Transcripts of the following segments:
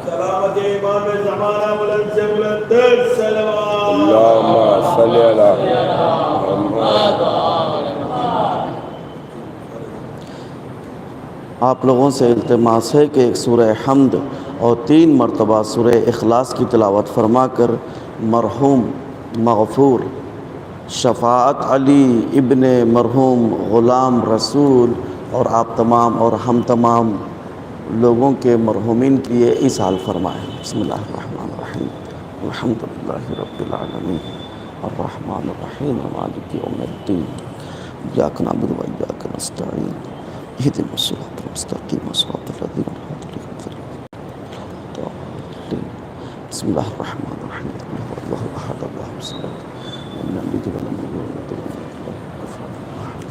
سلامت امام زمانہ بلند سے بلند در سلوات اللہم صلی علی محمد۔ آپ لوگوں سے التماس ہے کہ ایک سورہ حمد اور 3 مرتبہ سورہ اخلاص کی تلاوت فرما کر مرحوم مغفور شفاعت علی ابن مرحوم غلام رسول اور آپ تمام اور ہم تمام لوگوں کے مرحومین کے لیے ایصال فرمائیں۔ بسم اللہ الرحمن الرحیم الحمد للہ رب العالمین الرحمن الرحیم مالک یوم الدین ایاک نعبد و ایاک نستعین اهدنا الصراط المستقیم صراط الذین انعمت علیہم۔ بسم اللہ الرحمن الرحیم قل هو اللہ احد اللہ الصمد لم یلد ولم یولد ولم یکن له کفوا احد۔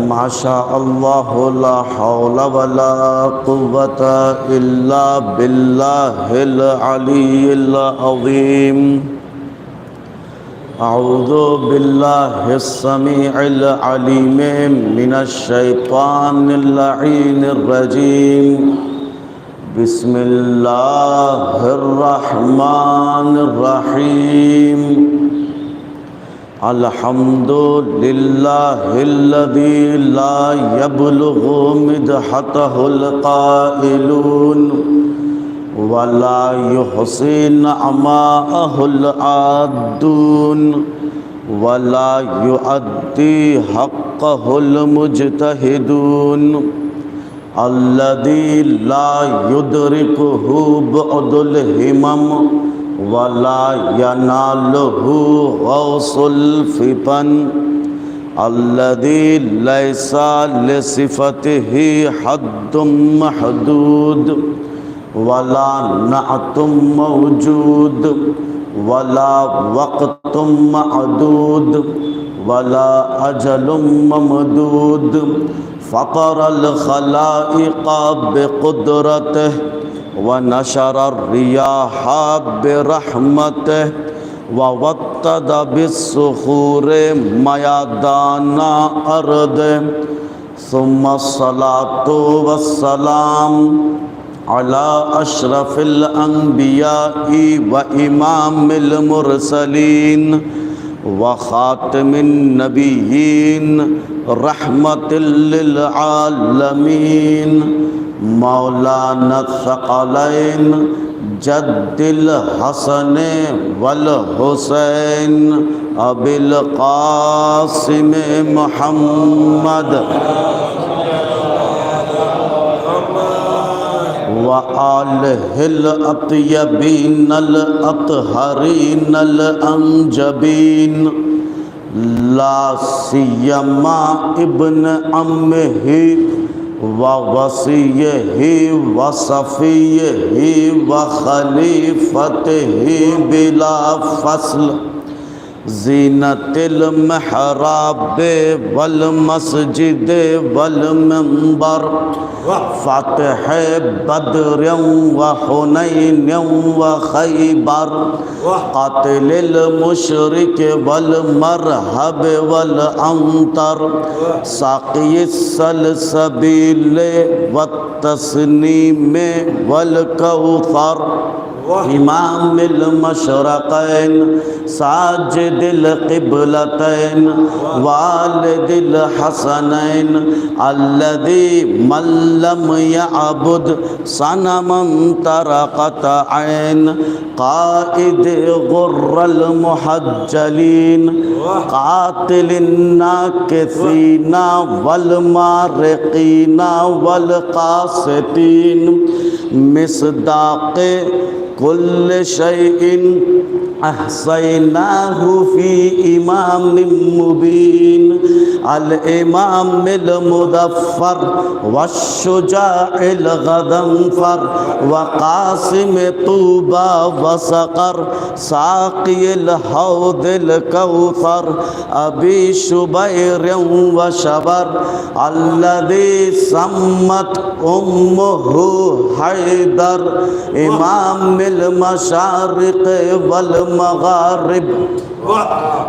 ما شاء اللہ لا حول ولا قوة الا باللہ العلی العظیم۔ اعوذ باللہ السمیع العلیم من الشیطان اللعین الرجیم۔ بسم اللہ الرحمن الرحیم۔ الحمد للہ الذی لا یبلغ مدحتہ القائلون ولا یحصی نعماءہ العادون ولا یؤدی حقہ المجتہدون الذی لا یدرکہ بعد الہمم ولا ینالہ غوث الفطن الذی لیس لصفتہ حد محدود ولا نعت موجود ولا وقت معدود ولا اجل ممدود فقر الخلائق بقدرتہ ونشر الریاح برحمتہ ووطد بالصخور میادان ارضہ ثم الصلاة والسلام علی اشرف الانبیاء وامام المرسلین وخاتم النبیین رحمت للعالمین مولانا الثقلین جد الحسن والحسین ابی القاسم محمد وآلہ الاطیبین الاطہرین الانجبین لا سیما ابن عمہ ووصیہ وصفیہ وخلیفتہ بلا فصل زینت المحراب والمسجد والمنبر فاتح بدر وحنین وخیبر قاتل المشرک والمرحب والعنتر ساقی السلسبیل والتسنیم والکوثر امام المشرقین ساجد القبلتین والد الحسنین الذی من لم یعبد صنما طرقت عین قائد غر المحجلین قاتل الناکثین والمارقین والقاسطین مصداق کل شیء احصیناہ فی امام مبین الامام المدفر والشجاع الغضنفر وقاسم طوبى وسقر ساقی الحوض الكوثر ابی شبیر وشبر الذی سمت امہ حیدر امام المشارق والمغارب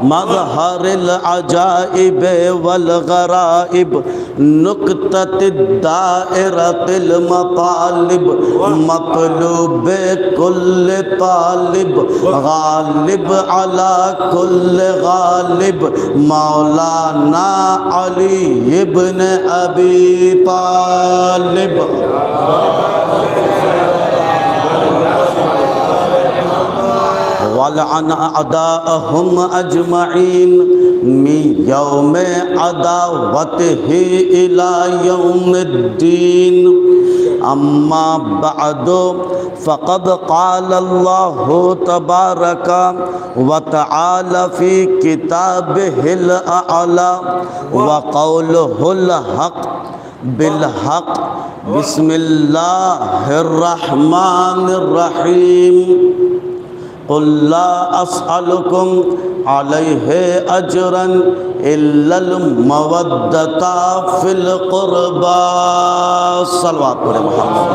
مظہر العجائب والغرائب نکتۃ الدائرۃ المطالب مطلوب کل طالب غالب علی کل غالب مولانا علی ابن ابی طالب. وَلْعَنْ أَعْدَاءَهُمْ أَجْمَعِينَ مِنْ يَوْمِ عَدَاوَتِهِ إِلَى يَوْمِ الدِّينِ. أما بعد فقد قال الله تبارك وتعالى في كتابه الأعلى وقوله الحق بالحق. بسم الله الرحمن الرحيم. قل لا اسألكم علیہ اجرا الا المودۃ فی القربى. صلوات پر محمد.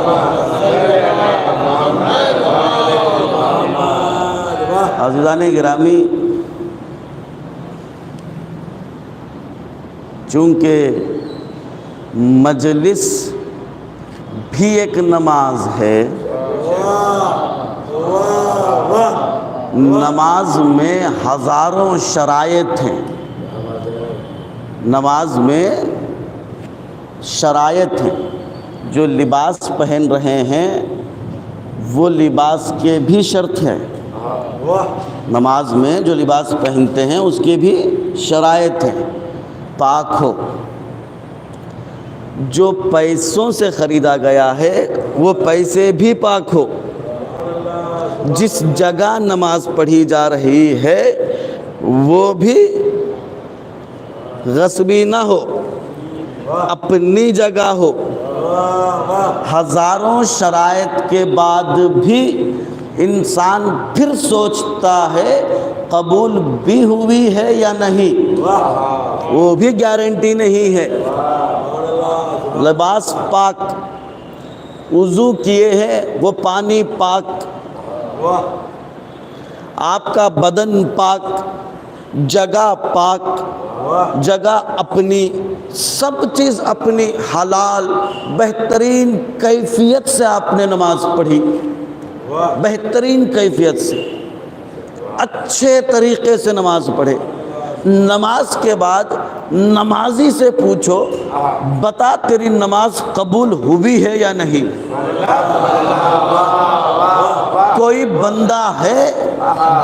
عزیزان گرامی، چونکہ مجلس بھی ایک نماز ہے، نماز میں ہزاروں شرائط ہیں، نماز میں شرائط ہیں. جو لباس پہن رہے ہیں وہ لباس کے بھی شرط ہیں. نماز میں جو لباس پہنتے ہیں اس کے بھی شرائط ہیں. پاک ہو. جو پیسوں سے خریدا گیا ہے وہ پیسے بھی پاک ہو. جس جگہ نماز پڑھی جا رہی ہے وہ بھی غصبی نہ ہو، اپنی جگہ ہو. ہزاروں شرائط کے بعد بھی انسان پھر سوچتا ہے قبول بھی ہوئی ہے یا نہیں، وہ بھی گارنٹی نہیں ہے. لباس پاک، وضو کیے ہیں وہ پانی پاک، آپ کا بدن پاک، جگہ پاک، جگہ اپنی، سب چیز اپنی حلال بہترین کیفیت سے آپ نے نماز پڑھی، بہترین کیفیت سے اچھے طریقے سے نماز پڑھے. نماز کے بعد نمازی سے پوچھو بتا تیری نماز قبول ہوئی ہے یا نہیں. کوئی بندہ ہے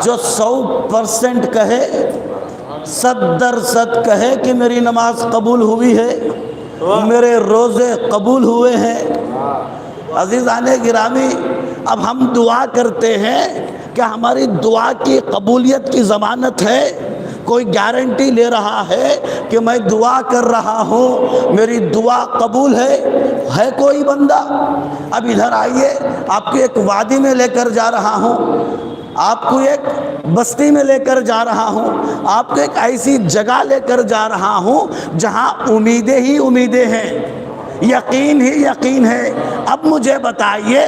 جو 100% کہے، 100% کہے کہ میری نماز قبول ہوئی ہے، میرے روزے قبول ہوئے ہیں. عزیزان گرامی، اب ہم دعا کرتے ہیں کہ ہماری دعا کی قبولیت کی ضمانت ہے. کوئی گارنٹی لے رہا ہے کہ میں دعا کر رہا ہوں میری دعا قبول ہے کوئی بندہ؟ اب ادھر آئیے، آپ کو ایک وادی میں لے کر جا رہا ہوں، آپ کو ایک بستی میں لے کر جا رہا ہوں، آپ کو ایک ایسی جگہ لے کر جا رہا ہوں جہاں امیدیں ہی امیدیں ہیں، یقین ہی یقین ہے. اب مجھے بتائیے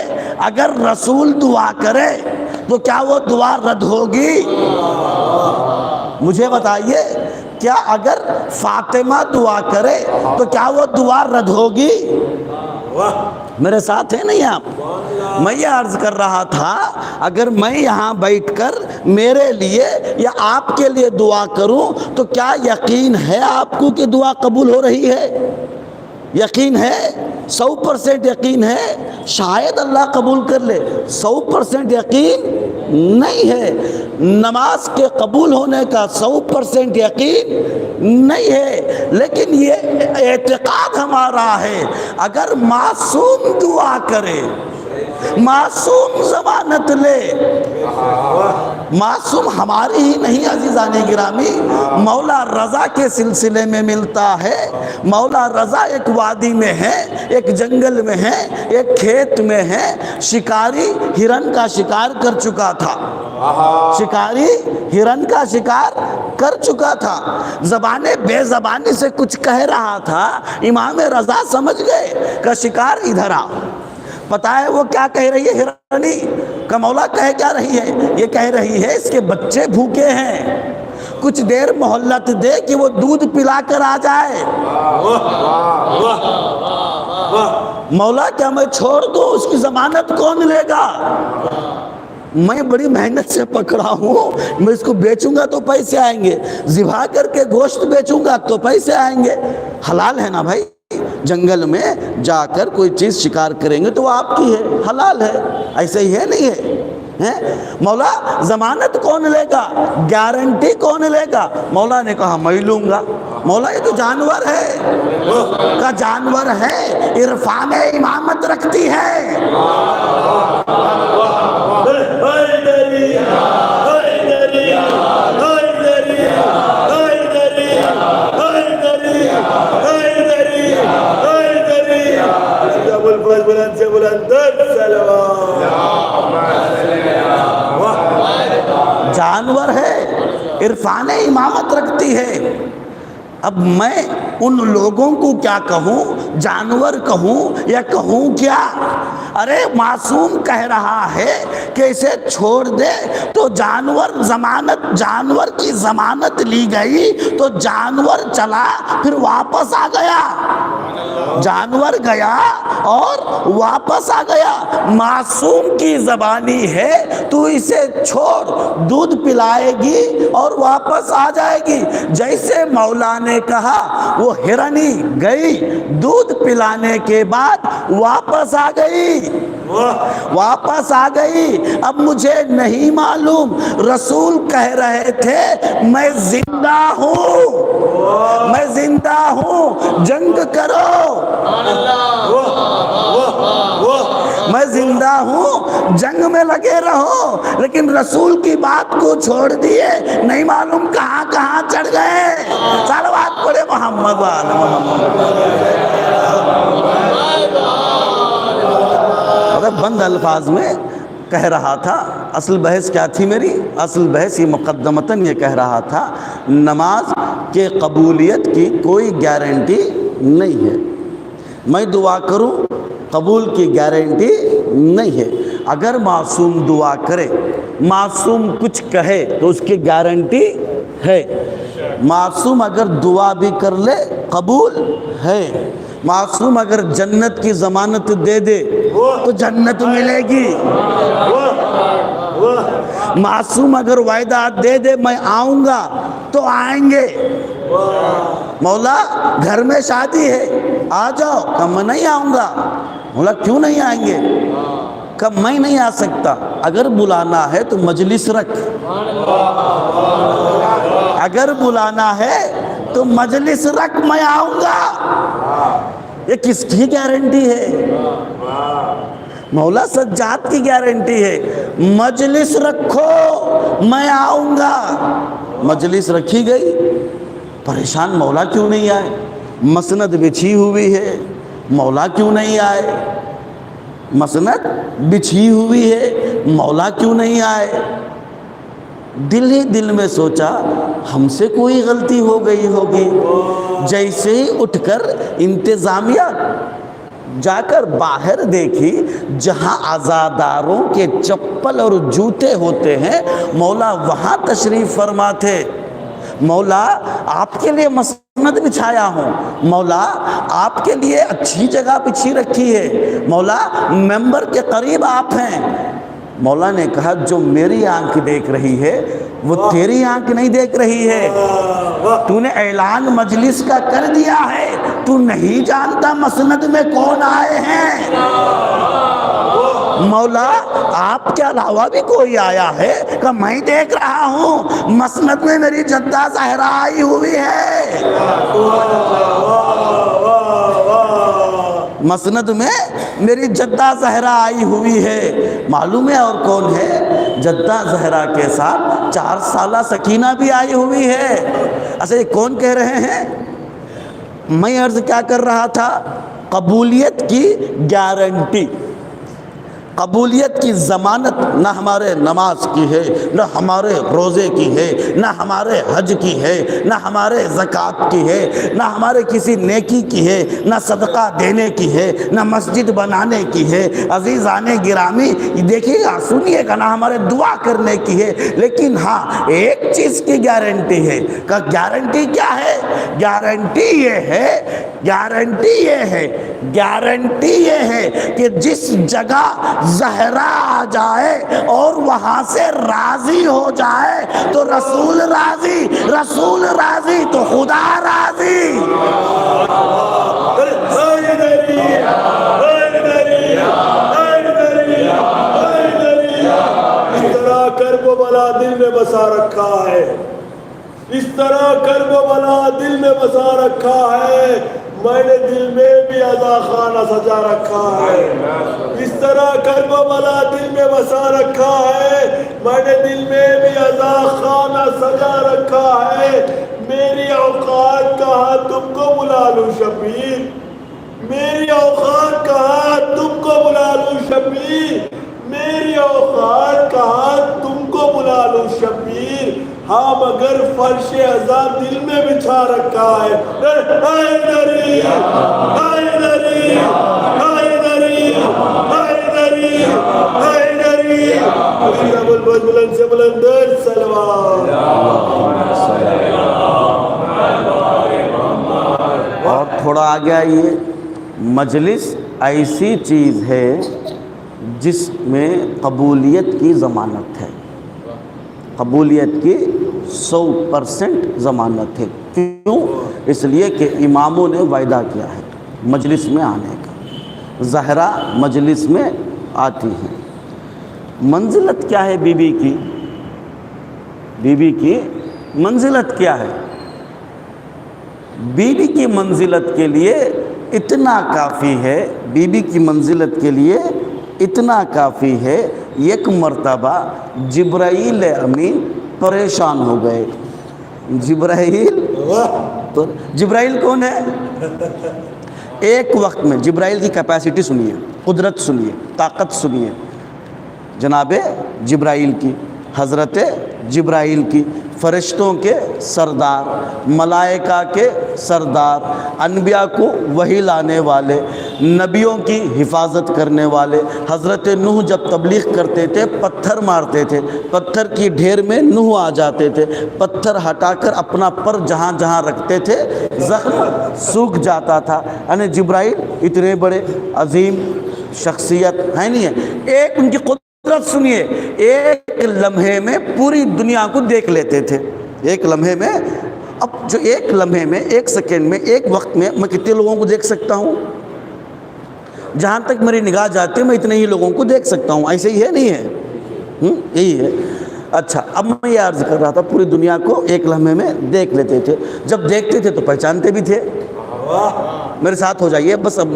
اگر رسول دعا کرے تو کیا وہ دعا رد ہوگی؟ مجھے بتائیے کیا اگر فاطمہ دعا کرے تو کیا وہ دعا رد ہوگی؟ میرے ساتھ ہیں نہیں آپ؟ میں یہ عرض کر رہا تھا اگر میں یہاں بیٹھ کر میرے لیے یا آپ کے لیے دعا کروں تو کیا یقین ہے آپ کو کہ دعا قبول ہو رہی ہے؟ یقین ہے؟ 100% یقین ہے؟ شاید اللہ قبول کر لے. 100% یقین نہیں ہے. نماز کے قبول ہونے کا 100% یقین نہیں ہے، لیکن یہ اعتقاد ہمارا ہے اگر معصوم دعا کرے معصوم ضمانت لے. معصوم ہماری ہی نہیں عزیزان گرامی، مولا رضا کے سلسلے میں ملتا ہے. مولا رضا ایک وادی میں ہے، ایک جنگل میں ہے، ایک کھیت میں ہے. شکاری ہرن کا شکار کر چکا تھا، شکاری ہرن کا شکار کر چکا تھا. زبانِ بے زبانی سے کچھ کہہ رہا تھا. امام رضا سمجھ گئے کہ شکار ادھر آ. پتہ ہے وہ کیا کہہ رہی ہے ہرنی؟ کہ مولا کہہ کیا رہی ہے؟ یہ کہہ رہی ہے اس کے بچے بھوکے ہیں، کچھ دیر مہلت دے کہ وہ دودھ پلا کر آ جائے. مولا کیا میں چھوڑ دوں؟ اس کی ضمانت کون لے گا؟ میں بڑی محنت سے پکڑا ہوں، میں اس کو بیچوں گا تو پیسے آئیں گے، ذبح کر کے گوشت بیچوں گا تو پیسے آئیں گے. حلال ہے نا بھائی، جنگل میں جا کر کوئی چیز شکار کریں گے تو وہ آپ کی ہے، حلال ہے. ایسے ہی ہے نہیں ہے؟ مولا ضمانت کون لے گا؟ گارنٹی کون لے گا؟ مولا نے کہا میں لوں گا. مولا یہ تو جانور ہے. کا جانور ہے، عرفان امامت رکھتی ہے. جانور ہے، عرفان امامت رکھتی ہے. اب میں ان لوگوں کو کیا کہوں؟ جانور کہوں یا کہوں کیا؟ ارے معصوم کہہ رہا ہے کہ اسے چھوڑ دے تو جانور کی ضمانت لی گئی تو جانور چلا پھر واپس آ گیا. جانور گیا اور واپس آ گیا. معصوم کی زبانی ہے، تو اسے چھوڑ، دودھ پلائے گی اور واپس آ جائے گی. جیسے مولا نے کہا وہ ہرنی گئی، دودھ پلانے کے بعد واپس آ گئی. واپس آ گئی. اب مجھے نہیں معلوم، رسول کہہ رہے تھے میں زندہ ہوں، میں زندہ ہوں، جنگ کرو. میں زندہ ہوں، جنگ میں لگے رہو. لیکن رسول کی بات کو چھوڑ دیے، نہیں معلوم کہاں کہاں چڑھ گئے. صلوات پڑھے محمد وعلی محمد. بند الفاظ میں کہہ رہا تھا. اصل بحث کیا تھی میری؟ اصل بحث یہ مقدمتاً یہ کہہ رہا تھا نماز کے قبولیت کی کوئی گارنٹی نہیں ہے. میں دعا کروں، قبول کی گارنٹی نہیں ہے. اگر معصوم دعا کرے، معصوم کچھ کہے تو اس کی گارنٹی ہے. معصوم اگر دعا بھی کر لے قبول ہے. معصوم اگر جنت کی ضمانت دے دے تو جنت ملے گی. معصوم اگر وعدہ دے دے میں آؤں گا تو آئیں گے. مولا گھر میں شادی ہے، آ جاؤ. کہ میں نہیں آؤں گا. مولا کیوں نہیں آئیں گے؟ کہ میں نہیں آ سکتا. اگر بلانا ہے تو مجلس رکھ. اگر بلانا ہے تو مجلس رکھ، میں آؤں گا. یہ کس کی گارنٹی ہے؟ مولا سجاد کی گارنٹی ہے. مجلس رکھو، میں آؤں گا. مجلس رکھی گئی. پریشان مولا کیوں نہیں آئے؟ مسند بچھی ہوئی ہے، مولا کیوں نہیں آئے؟ مسند بچھی ہوئی ہے، مولا کیوں نہیں آئے؟ دل ہی دل میں سوچا ہم سے کوئی غلطی ہو گئی ہوگی. جیسے ہی اٹھ کر انتظامیہ جا کر باہر دیکھی، جہاں عزاداروں کے چپل اور جوتے ہوتے ہیں، مولا وہاں تشریف فرما تھے. مولا آپ کے لیے مسند بچھایا ہوں. مولا آپ کے لیے اچھی جگہ بچھی رکھی ہے. مولا ممبر کے قریب آپ ہیں. مولا نے کہا جو میری آنکھ دیکھ رہی ہے وہ تیری آنکھ نہیں دیکھ رہی ہے. تو نے اعلان مجلس کا کر دیا ہے، تو نہیں جانتا مسند میں کون آئے ہیں. مولا آپ کے علاوہ بھی کوئی آیا ہے؟ کہ میں دیکھ رہا ہوں مسند میں میری جدہ زہرا آئی ہوئی ہے. مسند میں میری جدہ زہرا آئی ہوئی ہے۔ معلوم ہے اور کون ہے؟ جدہ زہرا کے ساتھ 4 سالہ سکینہ بھی آئی ہوئی ہے۔ اچھا یہ کون کہہ رہے ہیں؟ میں عرض کیا کر رہا تھا؟ قبولیت کی گارنٹی، قبولیت کی ضمانت نہ ہمارے نماز کی ہے، نہ ہمارے روزے کی ہے، نہ ہمارے حج کی ہے، نہ ہمارے زکوٰۃ کی ہے، نہ ہمارے کسی نیکی کی ہے، نہ صدقہ دینے کی ہے، نہ مسجد بنانے کی ہے۔ عزیزان گرامی دیکھیے گا، سنیے گا، نہ ہمارے دعا کرنے کی ہے، لیکن ہاں ایک چیز کی گارنٹی ہے۔ کہ گارنٹی کیا ہے؟ گارنٹی یہ ہے، گارنٹی یہ ہے، گارنٹی یہ ہے کہ جس جگہ زہرا آ جائے اور وہاں سے راضی ہو جائے تو رسول راضی، رسول راضی تو خدا راضی۔ اس طرح کرب و بلا دل میں بسا رکھا ہے، اس طرح کرب و بلا دل میں بسا رکھا ہے، میں نے دل میں بھی عزا خانہ سجا رکھا ہے۔ اس طرح کرب و بلا دل میں بسا رکھا ہے، میں نے دل میں بھی عزا خانہ سجا رکھا ہے۔ میری اوقات کہاں تم کو بلا لوں شبیر، میری اوقات کہاں تم کو بلا لوں شبیر، میری اوقات کہاں تم کو بلا لوں شبیر، ہاں مگر فرش عزا دل میں بچھا رکھا ہے۔ حیدری حیدری حیدری حیدری حیدری، بلند سے بلند سلوات۔ اور تھوڑا آگے آئیے، مجلس ایسی چیز ہے جس میں قبولیت کی ضمانت ہے، قبولیت کی 100% ضمانت ہے۔ کیوں؟ اس لیے کہ اماموں نے وعدہ کیا ہے مجلس میں آنے کا، زہرا مجلس میں آتی ہیں۔ منزلت کیا ہے بی بی کی؟ بی بی کی منزلت کیا ہے؟ بی بی کی منزلت کے لیے اتنا کافی ہے، بی بی کی منزلت کے لیے اتنا کافی ہے، ایک مرتبہ جبرائیل امین پریشان ہو گئے۔ جبرائیل کون ہے؟ ایک وقت میں جبرائیل کی کیپیسٹی سنیے، قدرت سنیے، طاقت سنیے، جناب جبرائیل کی، حضرت جبرائیل کی، فرشتوں کے سردار، ملائکہ کے سردار، انبیاء کو وحی لانے والے، نبیوں کی حفاظت کرنے والے۔ حضرت نوح جب تبلیغ کرتے تھے پتھر مارتے تھے، پتھر کی ڈھیر میں نوح آ جاتے تھے، پتھر ہٹا کر اپنا پر جہاں جہاں رکھتے تھے زخم سوکھ جاتا تھا۔ یعنی جبرائیل اتنے بڑے عظیم شخصیت ہے نہیں ہے، ایک ان کی قدرت سنیے، ایک لمحے میں پوری دنیا کو دیکھ لیتے تھے، ایک لمحے میں۔ اب جو ایک لمحے میں، ایک سیکنڈ میں، ایک وقت میں میں کتنے لوگوں کو دیکھ سکتا ہوں؟ جہاں تک میری نگاہ جاتی ہے میں اتنے ہی لوگوں کو دیکھ سکتا ہوں، ایسے ہی ہے نہیں ہے؟ یہی ہے۔ اچھا اب میں یہ عرض کر رہا تھا پوری دنیا کو ایک لمحے میں دیکھ لیتے تھے، جب دیکھتے تھے تو پہچانتے بھی تھے۔ میرے ساتھ ہو جائیے، بس اب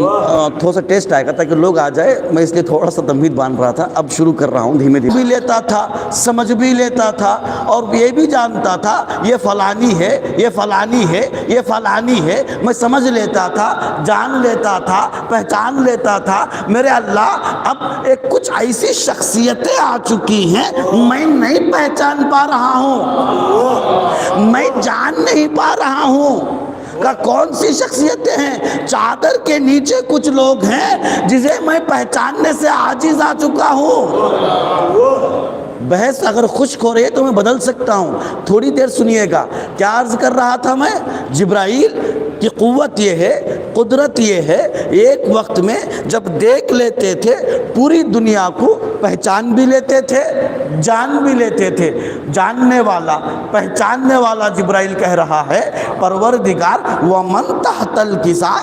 تھوڑا سا ٹیسٹ آئے گا تاکہ لوگ آ جائے، میں اس لیے تھوڑا سا تمہید باندھ رہا تھا، اب شروع کر رہا ہوں دھیمے دھیمے۔ بھی لیتا تھا، سمجھ بھی لیتا تھا، اور یہ بھی جانتا تھا یہ فلانی ہے، یہ فلانی ہے، یہ فلانی ہے، میں سمجھ لیتا تھا، جان لیتا تھا، پہچان لیتا تھا۔ میرے اللہ اب ایک کچھ ایسی شخصیتیں آ چکی ہیں میں نہیں پہچان پا رہا ہوں، میں جان نہیں پا رہا ہوں کہ کون سی شخصیتیں ہیں۔ چادر کے نیچے کچھ لوگ ہیں جسے میں پہچاننے سے عاجز آ چکا ہوں۔ بحث اگر خشک ہو رہی ہے تو میں بدل سکتا ہوں، تھوڑی دیر سنیے گا۔ کیا عرض کر رہا تھا میں؟ جبرائیل کی قوت یہ ہے، قدرت یہ ہے، ایک وقت میں جب دیکھ لیتے تھے پوری دنیا کو پہچان بھی لیتے تھے، جان بھی لیتے تھے۔ جاننے والا، پہچاننے والا جبرائیل کہہ رہا ہے پروردگار وَمَن تحت الکساء،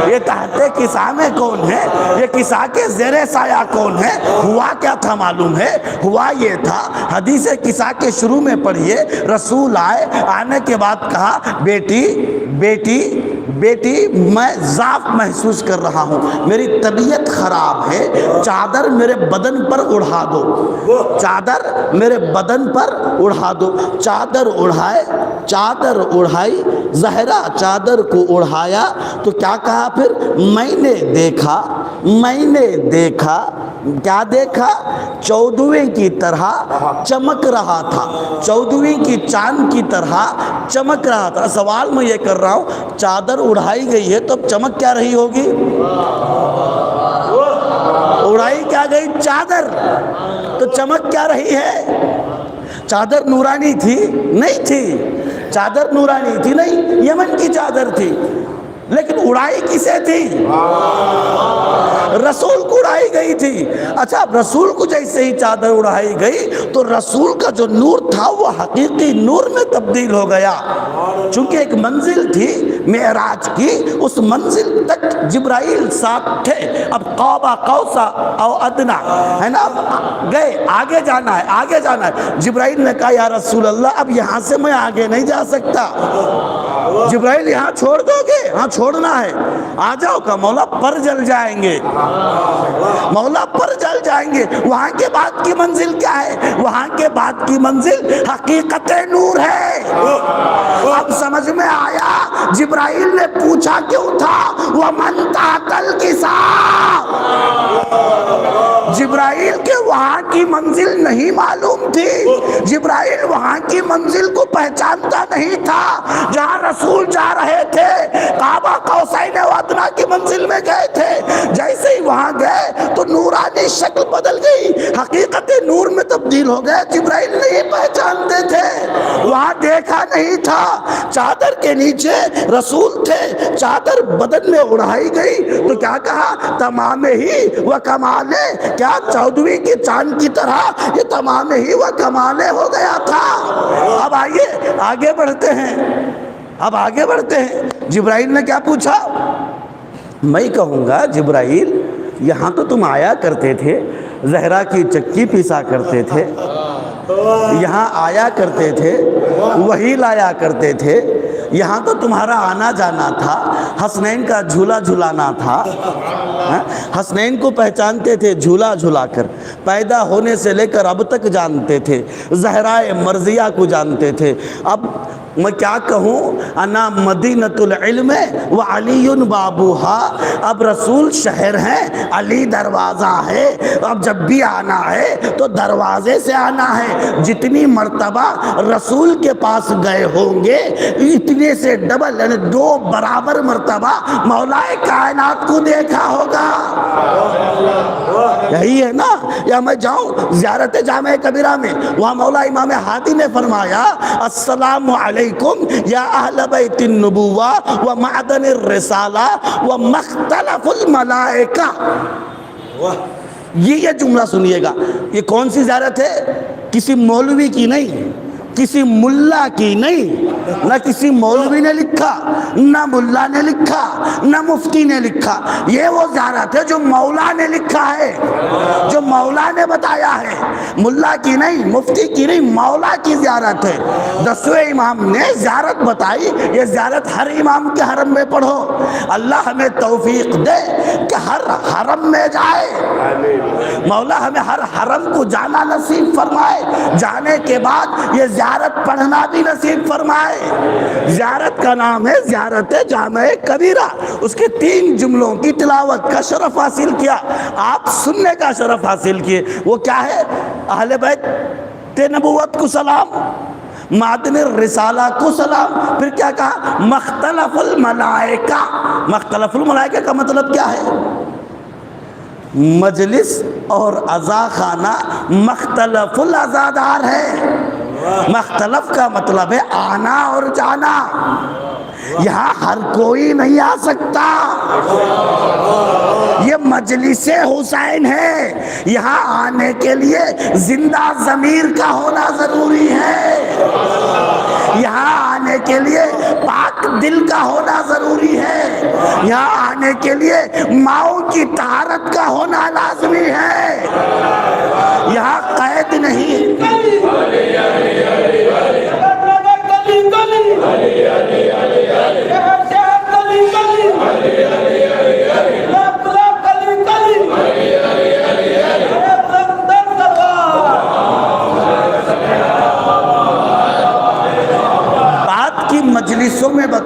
یہ تحت کساء میں کون ہے؟ یہ کساء کے زیر سایہ کون ہے؟ ہوا کیا تھا معلوم ہے؟ ہوا یہ تھا، حدیث کساء کے شروع میں پڑھیے، رسول آئے، آنے کے بعد کہا بیٹی بیٹی بیٹی میں ضعف محسوس کر رہا ہوں، میری طبیعت خراب ہے، چادر میرے بدن پر اڑھا دو، چادر میرے بدن پر اڑھا دو۔ چادر اڑھائے، چادر اڑھائی، زہرا چادر کو اڑھایا تو کیا کہا پھر؟ میں نے دیکھا، میں نے دیکھا، کیا دیکھا؟ چودھویں کی طرح چمک رہا تھا، چودھویں کی چاند کی طرح چمک رہا تھا۔ سوال میں یہ کر رہا ہوں، چادر اڑھائی گئی ہے تو اب چمک کیا رہی ہوگی؟ اڑائی کیا گئی؟ چادر، تو چمک کیا رہی ہے؟ چادر نورانی تھی؟ نہیں تھی، چادر نورانی تھی نہیں، یمن کی چادر تھی، لیکن اڑائی کسے تھی؟ رسول کو اڑائی گئی تھی۔ اچھا، رسول کو جیسے ہی چادر اڑائی گئی تو رسول کا جو نور تھا وہ حقیقی نور میں تبدیل ہو گیا، چونکہ ایک منزل تھی معراج کی، اس منزل تک جبرائیل ساتھ تھے۔ اب قاب قوس او ادنا ہے نا، اب گئے، آگے جانا ہے، آگے جانا ہے۔ جبرائیل نے کہا یا رسول اللہ اب یہاں سے میں آگے نہیں جا سکتا۔ جبرائیل یہاں چھوڑ دو گے؟ ہاں چھوڑنا ہے۔ آ جاؤ کا مولا، پر جل جائیں گے، مولا پر جل جائیں گے۔ وہاں کے بعد کی منزل کیا ہے؟ وہاں کے بعد کی منزل حقیقت نور ہے۔ اب سمجھ میں آیا جبرائیل نے پوچھا کیوں تھا؟ وَمَن تَحْتَ الْكِسَاءِ، جبرائیل کے وہاں کی منزل نہیں معلوم تھی، جبرائیل وہاں کی منزل کو پہچانتا نہیں تھا۔ جہاں رسول جا رہے تھے کعبہ قوسین و ادنا کی منزل میں گئے تھے، جیسے ہی وہاں گئے تو نورانی شکل بدل گئی، حقیقت نور میں تبدیل ہو گئے۔ جبرائیل نہیں پہچانتے تھے، وہاں دیکھا نہیں تھا۔ چادر کے نیچے رسول تھے، چادر بدن میں اڑائی گئی تو کیا کہا؟ تمام ہی و کمالے، کیا چودھویں کی چاند کی طرح یہ تمام ہی و کمالے ہو گیا تھا۔ اب آئیے آگے بڑھتے ہیں، اب آگے بڑھتے ہیں۔ جبرائیل نے کیا پوچھا؟ میں کہوں گا جبرائیل یہاں تو تم آیا کرتے تھے، زہرا کی چکی پیسا کرتے تھے، یہاں آیا کرتے تھے، وہی لایا کرتے تھے، یہاں تو تمہارا آنا جانا تھا، حسنین کا جھولا جھلانا تھا، حسنین کو پہچانتے تھے جھولا جھلا کر، پیدا ہونے سے لے کر اب تک جانتے تھے، زہرائے مرضیہ کو جانتے تھے۔ اب میں کیا کہوں؟ انا مدینۃ العلم وعلی بابوہا، اب رسول شہر ہیں، علی دروازہ ہے، اب جب بھی آنا ہے تو دروازے سے آنا ہے۔ جتنی مرتبہ رسول کے پاس گئے ہوں گے اتنے سے ڈبل، یعنی 2 برابر مرتبہ مولا کائنات کو دیکھا ہوگا۔ یہی ہے نا؟ یا میں جاؤں زیارت جامع کبیرہ میں، وہاں مولا امام ہادی نے فرمایا السلام علیکم یا اہل بیت النبوہ و معدن الرسالہ و مختلف الملائکہ۔ یہ جملہ سنیے گا، یہ کون سی زیارت ہے؟ کسی مولوی کی نہیں، کسی ملا کی نہیں، نہ کسی مولوی نے لکھا، نہ ملا نے لکھا، نہ مفتی نے لکھا، یہ وہ زیارت ہے جو مولا نے لکھا ہے، جو مولا نے بتایا ہے، ملا کی نہیں، مفتی کی نہیں، مولا کی زیارت ہے۔ 10ویں امام نے زیارت بتائی، یہ زیارت ہر امام کے حرم میں پڑھو۔ اللہ ہمیں توفیق دے کہ ہر حرم میں جائے، مولا ہمیں ہر حرم کو جانا نصیب فرمائے، جانے کے بعد یہ زیارت پڑھنا بھی نصیب فرمائے۔ زیارت کا نام ہے زیارت جامع کبیرہ، اس کے 3 جملوں کی تلاوت کا شرف حاصل کیا، آپ سننے کا شرف حاصل کیے۔ وہ کیا ہے؟ اہل بیت نبوت کو سلام، معدن الرسالہ کو سلام، پھر کیا کہا؟ مختلف الملائکہ۔ مختلف الملائکہ کا مطلب کیا ہے؟ مجلس اور عزا خانہ مختلف العزادار ہے۔ مختلف کا مطلب ہے آنا اور جانا، یہاں ہر کوئی نہیں آ سکتا۔ یہ مجلس حسین ہے، یہاں آنے کے لیے زندہ ضمیر کا ہونا ضروری ہے، یہاں آنے کے لیے پاک دل کا ہونا ضروری ہے، یہاں آنے کے لیے ماؤں کی طہارت کا ہونا لازمی ہے، یہاں قید نہیں۔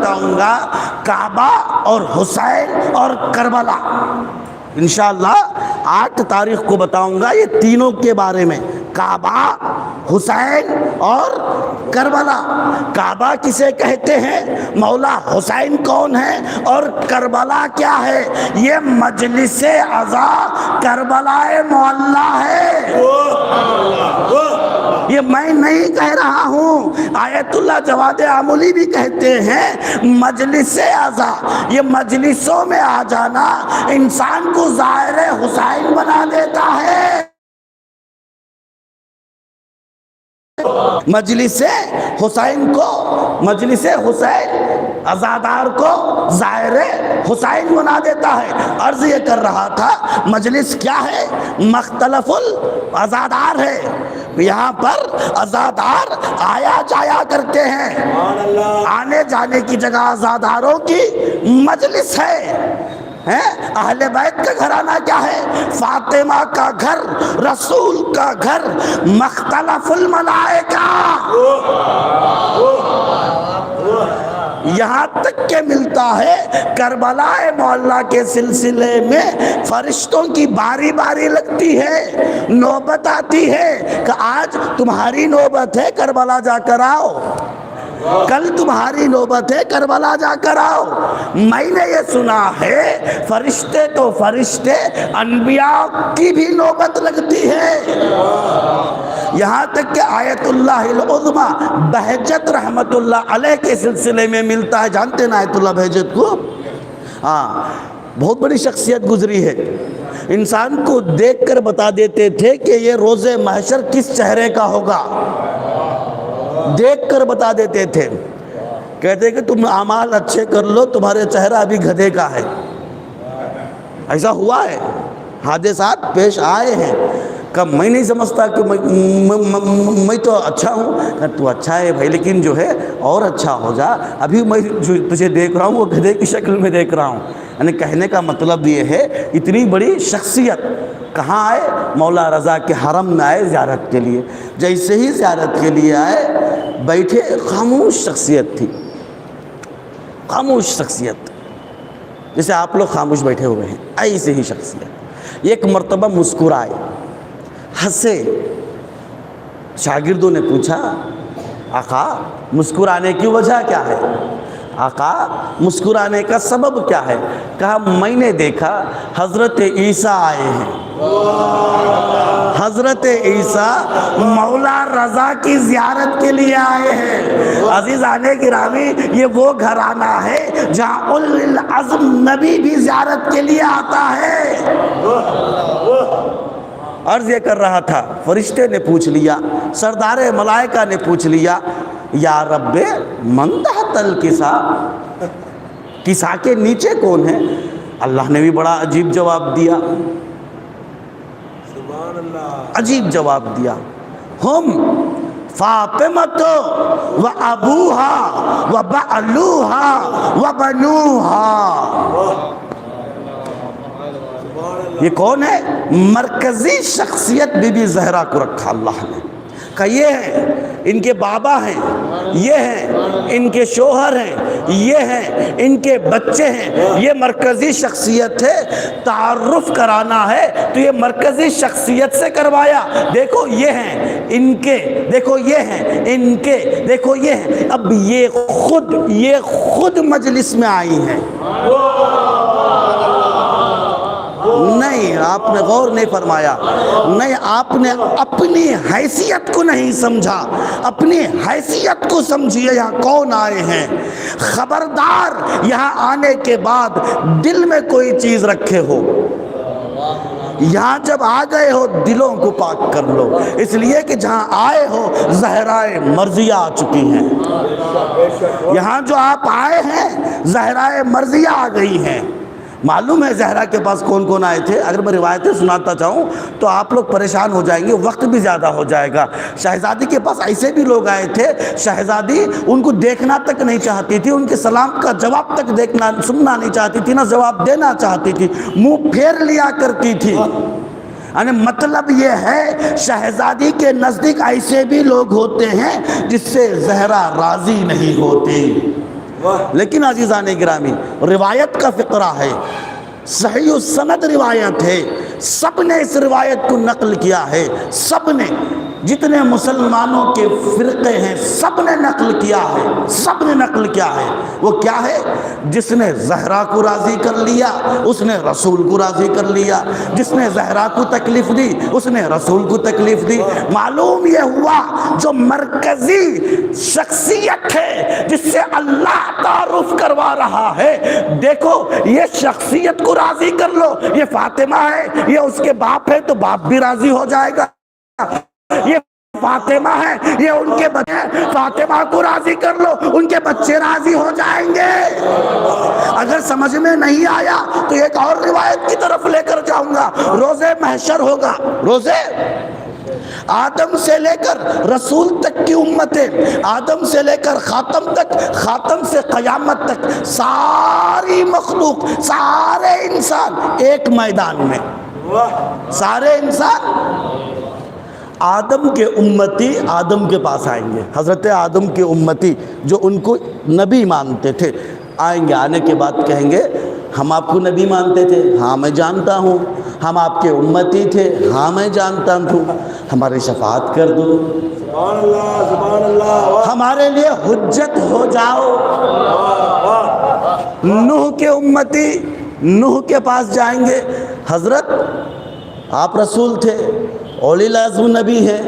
بتاؤں گا کعبہ اور حسین اور کربلا. انشاءاللہ 8 تاریخ کو بتاؤں گا یہ تینوں کے بارے میں، کعبہ، حسین اور کربلا. کعبہ کسے کہتے ہیں، مولا حسین کون ہے، اور کربلا کیا ہے؟ یہ مجلس عزا کربلا معلی ہے. یہ میں نہیں کہہ رہا ہوں، آیت اللہ جواد آملی بھی کہتے ہیں مجلس عزا، یہ مجلسوں میں آ جانا انسان کو ظاہر حسین بنا دیتا ہے. مجلس حسین کو، مجلس حسین عزادار کو ظاہر حسین بنا دیتا ہے. عرض یہ کر رہا تھا مجلس کیا ہے، مختلف العزادار ہے. یہاں پر عزادار آیا جایا کرتے ہیں، آنے جانے کی جگہ عزاداروں کی مجلس ہے. اہل بیت کا گھرانہ کیا ہے، فاطمہ کا گھر، رسول کا گھر، مختلف الملائکہ. یہاں تک کہ ملتا ہے کربلا معلی کے سلسلے میں فرشتوں کی باری باری لگتی ہے، نوبت آتی ہے کہ آج تمہاری نوبت ہے، کربلا جا کر آؤ. کل تمہاری نوبت ہے، کربلا جا کر آؤ. میں نے یہ سنا ہے فرشتے تو فرشتے، انبیاء کی بھی نوبت لگتی ہے. یہاں تک کہ آیت اللہ العظمی بہجت رحمت اللہ علیہ کے سلسلے میں ملتا ہے. جانتے نا آیت اللہ بہجت کو؟ ہاں، بہت بڑی شخصیت گزری ہے. انسان کو دیکھ کر بتا دیتے تھے کہ یہ روز محشر کس چہرے کا ہوگا، دیکھ کر بتا دیتے تھے. کہتے کہ تم اعمال اچھے کر لو، تمہارے چہرہ ابھی گدھے کا ہے. ایسا ہوا ہے، حادثات پیش آئے ہیں. کہ میں نہیں سمجھتا کہ میں تو اچھا ہوں. کہ تو اچھا ہے بھائی، لیکن جو ہے اور اچھا ہو جا. ابھی میں جو تجھے دیکھ رہا ہوں وہ گدھے کی شکل میں دیکھ رہا ہوں. یعنی کہنے کا مطلب یہ ہے اتنی بڑی شخصیت کہاں آئے، مولا رضا کے حرم میں آئے زیارت کے لیے. جیسے ہی زیارت کے لیے آئے، بیٹھے، خاموش شخصیت تھی، خاموش شخصیت، جیسے آپ لوگ خاموش بیٹھے ہوئے ہیں، ایسے ہی شخصیت. ایک مرتبہ مسکرائے، ہنسے. شاگردوں نے پوچھا آقا مسکرانے کی وجہ کیا ہے، آقا مسکرانے کا سبب کیا ہے؟ کہا میں نے دیکھا حضرت عیسیٰ آئے ہیں. حضرت عیسیٰ مولا رضا کی زیارت کے لیے آئے ہیں. عزیزان گرامی، یہ وہ گھرانہ ہے جہاں اولو العزم نبی بھی زیارت کے لیے آتا ہے. عرض یہ کر رہا تھا، فرشتے نے پوچھ لیا، سردار ملائکہ نے پوچھ لیا، یا رب من تحت الکسا، کسا کے نیچے کون ہے؟ اللہ نے بھی بڑا عجیب جواب دیا، عجیب جواب دیا. ہم فاطمۃ و ابوہا و بعلوہا و بنوہا. یہ کون ہے؟ مرکزی شخصیت بی بی زہرا کو رکھا اللہ نے. کہ یہ ہیں ان کے بابا ہیں، یہ ہیں ان کے شوہر ہیں، یہ ہیں ان کے بچے ہیں. یہ مرکزی شخصیت ہے. تعارف کرانا ہے تو یہ مرکزی شخصیت سے کروایا. دیکھو یہ ہیں ان کے، دیکھو یہ ہیں ان کے، دیکھو یہ ہیں. اب یہ خود مجلس میں آئی ہیں. نہیں، آپ نے غور نہیں فرمایا. نہیں، آپ نے اپنی حیثیت کو نہیں سمجھا. اپنی حیثیت کو سمجھیے. یہاں کون آئے ہیں؟ خبردار یہاں آنے کے بعد دل میں کوئی چیز رکھے ہو. یہاں جب آ گئے ہو دلوں کو پاک کر لو. اس لیے کہ جہاں آئے ہو زہرائے مرضیہ آ چکی ہیں. یہاں جو آپ آئے ہیں زہرائے مرضیہ آ گئی ہیں. معلوم ہے زہرا کے پاس کون کون آئے تھے. اگر میں روایتیں سناتا چاہوں تو آپ لوگ پریشان ہو جائیں گے، وقت بھی زیادہ ہو جائے گا. شہزادی کے پاس ایسے بھی لوگ آئے تھے، شہزادی ان کو دیکھنا تک نہیں چاہتی تھی، ان کے سلام کا جواب تک سننا نہیں چاہتی تھی، نہ جواب دینا چاہتی تھی، منہ پھیر لیا کرتی تھی. یعنی مطلب یہ ہے شہزادی کے نزدیک ایسے بھی لوگ ہوتے ہیں جس سے زہرا راضی نہیں ہوتی. لیکن عزیزان گرامی روایت کا فقرہ ہے، صحیح السند روایت ہے، سب نے اس روایت کو نقل کیا ہے، سب نے، جتنے مسلمانوں کے فرقے ہیں سب نے نقل کیا ہے، سب نے نقل کیا ہے۔ وہ کیا ہے؟ جس نے زہرا کو راضی کر لیا اس نے رسول کو راضی کر لیا، جس نے زہرا کو تکلیف دی اس نے رسول کو تکلیف دی۔ معلوم یہ ہوا جو مرکزی شخصیت ہے جس سے اللہ تعارف کروا رہا ہے، دیکھو یہ شخصیت کو راضی کر لو، یہ فاطمہ ہے، یہ اس کے باپ ہے تو باپ بھی راضی ہو جائے گا، یہ فاطمہ ہے، یہ ان کے بچے، فاطمہ کو راضی کر لو ان کے بچے راضی ہو جائیں گے۔ اگر سمجھ میں نہیں آیا تو ایک اور روایت کی طرف لے کر جاؤں گا، روزے محشر ہوگا، روزے آدم سے لے کر رسول تک کی امتیں، آدم سے لے کر خاتم تک، خاتم سے قیامت تک، ساری مخلوق، سارے انسان ایک میدان میں، سارے انسان آدم کے امتی آدم کے پاس آئیں گے، حضرت آدم کے امتی جو ان کو نبی مانتے تھے آئیں گے، آنے کے بعد کہیں گے ہم آپ کو نبی مانتے تھے، ہاں میں جانتا ہوں، ہم آپ کے امتی تھے، ہاں میں جانتا ہوں، ہماری شفاعت کر دو، سبحان اللہ سبحان اللہ، ہمارے لیے حجت ہو جاؤ۔ نوح کے امتی نوح کے پاس جائیں گے، حضرت آپ رسول تھے، اولی العزم نبی ہے،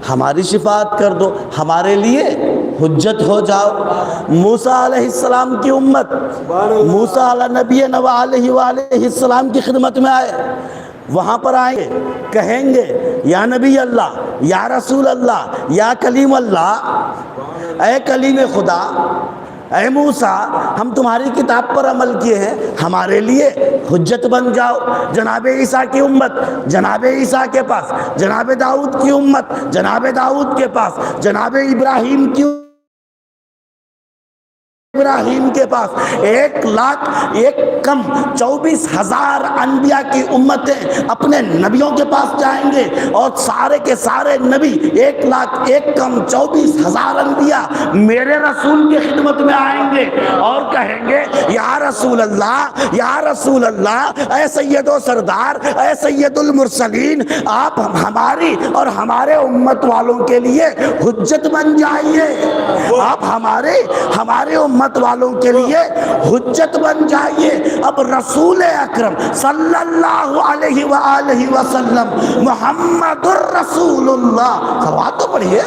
ہماری شفاعت کر دو، ہمارے لیے حجت ہو جاؤ۔ موسیٰ علیہ السلام کی امت، موسیٰ علیہ نبی علیہ وآلہ السلام کی خدمت میں آئے، وہاں پر آئیں گے، کہیں گے یا نبی اللہ، یا رسول اللہ، یا کلیم اللہ، اے کلیم خدا، اے موسیٰ ہم تمہاری کتاب پر عمل کیے ہیں، ہمارے لیے حجت بن جاؤ۔ جناب عیسیٰ کی امت جناب عیسیٰ کے پاس، جناب داؤد کی امت جناب داؤد کے پاس، جناب ابراہیم کے پاس، 1,24,000 انبیاء کی امتیں اپنے نبیوں کے پاس جائیں گے، اور سارے کے سارے نبی 1,24,000 انبیاء میرے رسول کی خدمت میں آئیں گے اور کہیں گے یا رسول اللہ، یا رسول اللہ، اے سید و سردار، اے سید المرسلین، آپ ہماری اور ہمارے امت والوں کے لیے حجت بن جائیے، آپ ہمارے امت والوں کے لیے حجت بن جائیے۔ اب رسول اکرم صلی اللہ علیہ وآلہ وسلم محمد الرسول اللہ، صلوات تو پڑھیے،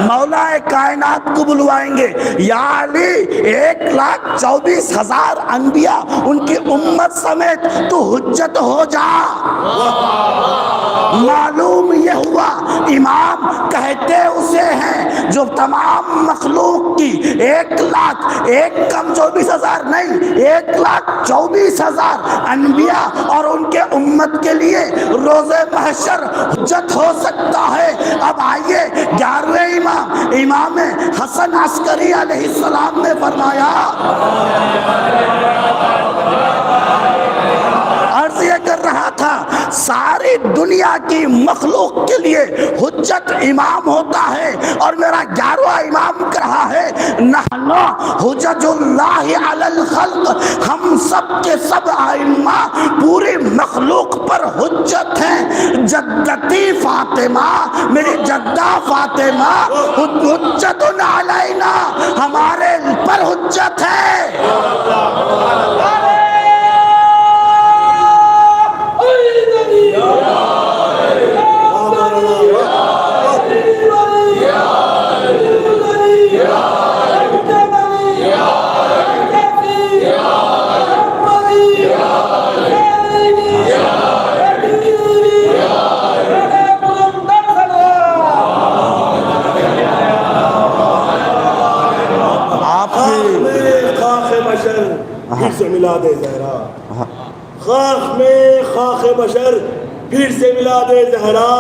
مولا کائنات کو بلوائیں گے، یا علی 1,24,000 انبیاء ان کی امت سمیت تو حجت ہو جا۔ معلوم یہ ہوا امام کہتے اسے ہیں جو تمام مخلوق کی 1,24,000 نہیں، 1,24,000 انبیاء اور ان کے امت کے لیے روز محشر حجت ہو سکتا ہے۔ اب آئیے 11ویں امام حسن عسکری علیہ السلام نے فرمایا، عرض یہ کر رہا تھا ساری دنیا کی مخلوق کے لیے حجت امام ہوتا ہے، اور میرا 11واں امام کہا ہے نحن حجج اللہ علی الخلق، ہم سب کے سب ائمہ پوری مخلوق پر حجت ہیں۔ جدتی فاطمہ، میری جدہ فاطمہ حجت علینا، ہمارے پر حجت ہے۔ پھر سے میلاد زہرا، خاک میں خاک بشر پھر سے میلاد زہرا،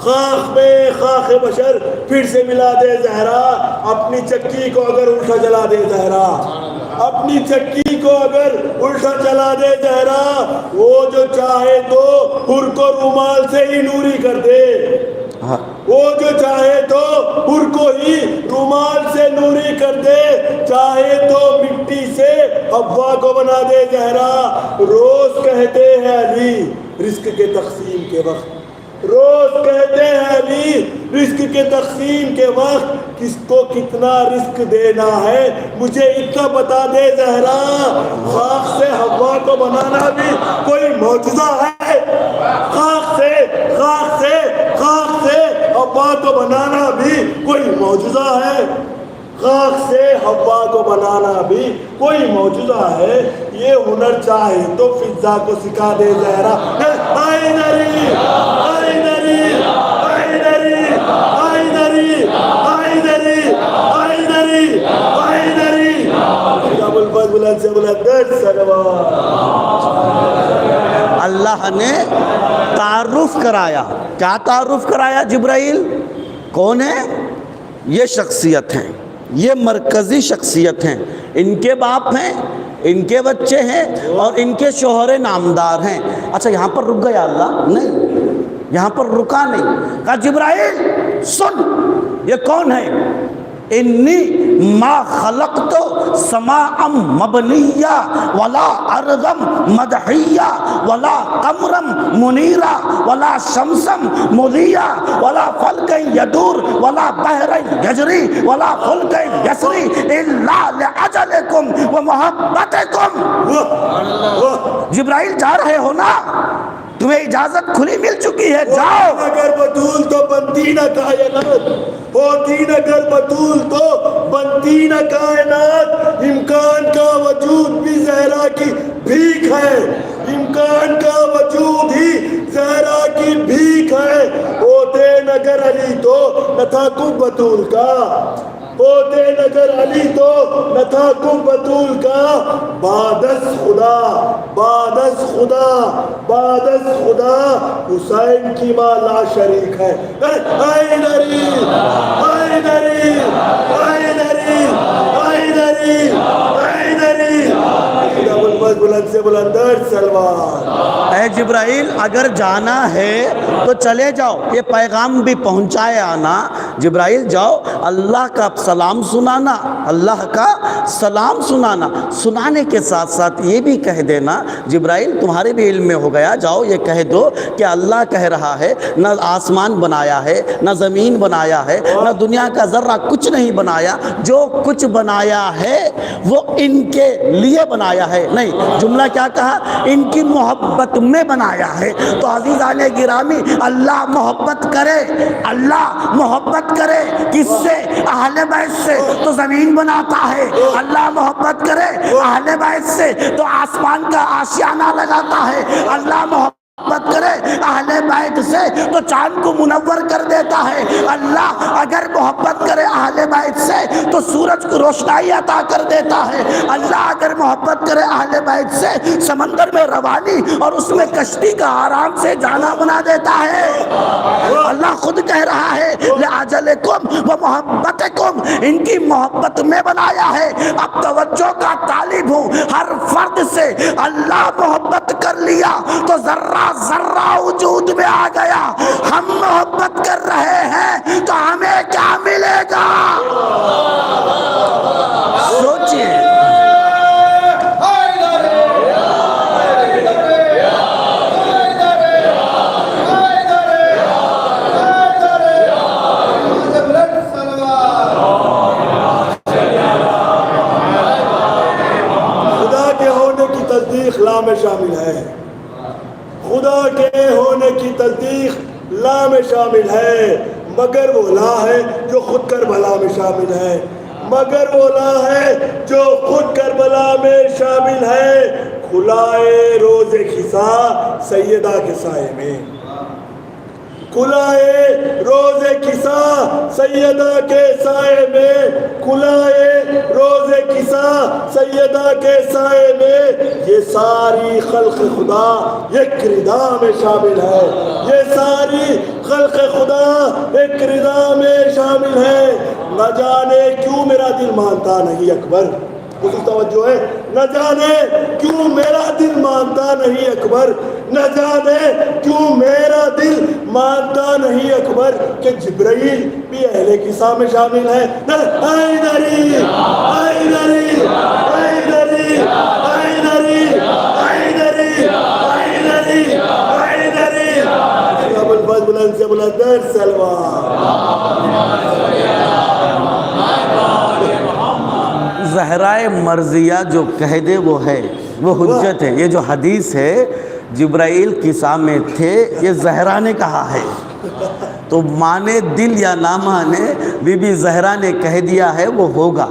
خاک میں خاک بشر پھر سے میلاد زہرا۔ اپنی چکی کو اگر الٹا چلا دے زہرا، اپنی چکی کو اگر الٹا چلا دے زہرا، وہ جو چاہے تو حر کو رومال سے ہی نوری کر دے۔ ہاں وہ جو چاہے تو پر کو ہی رومال سے نوری کر دے، چاہے تو مٹی سے حوا کو بنا دے زہرا۔ روز کہتے ہیں علی رزق کے تقسیم کے وقت، روز کہتے ہیں علی رزق کے تقسیم کے وقت کس کو کتنا رزق دینا ہے مجھے اتنا بتا دے زہرا۔ خاک سے حوا کو بنانا بھی کوئی معجزہ ہے، خاک سے حوا کو بنانا بھی کوئی معجزہ ہے، خاک سے حوا کو بنانا بھی کوئی معجزہ ہے۔ یہ ہنر چاہے تو فضا کو سکھا دے زہرا۔ آئی نری آئی نری آئی نری آئی نری آئی نری آئی نری آئی نری ابو الفضل بلند سے بلند سلوات۔ اللہ نے تعارف کرایا، کیا تعارف کرایا جبرائیل؟ کون ہے؟ یہ شخصیت ہیں، یہ مرکزی شخصیت ہیں، ان کے باپ ہیں، ان کے بچے ہیں اور ان کے شوہر نامدار ہیں۔ اچھا یہاں پر رک گیا اللہ؟ نہیں، یہاں پر رکا نہیں، کہا جبرائیل سن یہ کون ہے؟ انی ما خلقت سماء مبنیہ ولا ارضا مدحیہ ولا قمرا منیرا ولا شمسا مضیہ ولا فلکا یدور ولا بحرا یجری ولا فلکا یسری الا لاجلکم ومحبتکم۔ جبرائیل جا رہے ہو نا، تمہیں اجازت کھلی مل چکی ہے، جاؤ۔ اگر بطول تو بنتی نہ کائنات، ہوتی نہ گر بطول تو بنتی نہ کائنات۔ امکان کا وجود بھی زہرا کی بھیک ہے، امکان کا وجود ہی زہرا کی بھیک ہے۔ ہوتے نگر علی تو نہ تھا کب بطول کا، ہوتے نگر علی تو نہ تھا کب بطول کا۔ بادس خدا بادس خدا بادس خدا حسین کی ماں لا شریک ہے۔ آئی نری آئی نری آئی نری آئی نری آئی نری ابو الفضل بلند سے بلندر سلوات۔ اے جبرائیل اگر جانا ہے تو چلے جاؤ، یہ پیغام بھی پہنچائے آنا۔ جبرائیل جاؤ، اللہ کا سلام سنانا، اللہ کا سلام سنانا، سنانے کے ساتھ ساتھ یہ بھی کہہ دینا جبرائیل تمہارے بھی علم میں ہو گیا، جاؤ یہ کہہ دو کہ اللہ کہہ رہا ہے نہ آسمان بنایا ہے نہ زمین بنایا ہے نہ دنیا کا ذرہ کچھ نہیں بنایا، جو کچھ بنایا ہے وہ ان کے لیے بنایا ہے۔ نہیں، جملہ کیا کہا؟ ان کی محبت میں بنایا ہے۔ تو عزیزان گرامی اللہ محبت کرے، اللہ محبت کرے کس سے؟ اہل بیت سے تو زمین بناتا ہے، اللہ محبت کرے اہل بیت سے تو آسمان کا آشیانہ لگاتا ہے، اللہ محبت کرے اہل بیت سے تو چاند کو منور کر دیتا ہے، اللہ اگر محبت کرے اہل بیت سے تو سورج کو روشنائی عطا کر دیتا ہے، اللہ اگر محبت کرے اہل بیت سے سمندر میں روانی اور اس میں کشتی کا آرام سے جانا بنا دیتا ہے۔ اللہ خود کہہ رہا ہے لأجلکم ومحبتکم، ان کی محبت میں بنایا ہے۔ اب توجہ کا طالب ہوں، ہر فرد سے اللہ محبت کر لیا تو ذرہ ذرہ وجود میں آ گیا۔ ہم محبت کر رہے ہیں تو ہمیں کیا ملے گا؟ سوچئے۔ خدا کے ہونے کی تصدیق لا میں شامل ہے، خدا کے ہونے کی تصدیق لا میں شامل ہے، مگر وہ لا ہے جو خود کربلا میں شامل ہے، مگر وہ لا ہے جو خود کربلا میں شامل ہے۔ کھلائے روز خسا سیدہ کے سائے میں، کھلائے روز کسا سیدہ کے سائے میں، کھلائے روز کسا سیدہ کے سائے میں، یہ ساری خلق خدا ایک ردا میں شامل ہے، یہ ساری خلق خدا ایک ردا میں شامل ہے۔ نہ جانے کیوں میرا دل مانتا نہیں اکبر، خصوص توجہ ہے، نہ جانے کیوں میرا دل مانتا نہیں اکبر، نہ جانے کیوں میرا دل مانتا نہیں اکبر، کہ جبرائیل بھی اہل کسا میں شامل ہے. حیدری حیدری حیدری حیدری حیدری حیدری حیدری. ابو الفضل بلند سے بلند سلوان. زہرائے مرضیہ جو کہہ دے وہ ہے، وہ حجت ہے. یہ جو حدیث ہے جبرائیل کسا میں تھے، یہ زہرا نے کہا ہے. تو مانے دل یا نہ مانے، بی بی زہرا نے کہہ دیا ہے وہ ہوگا.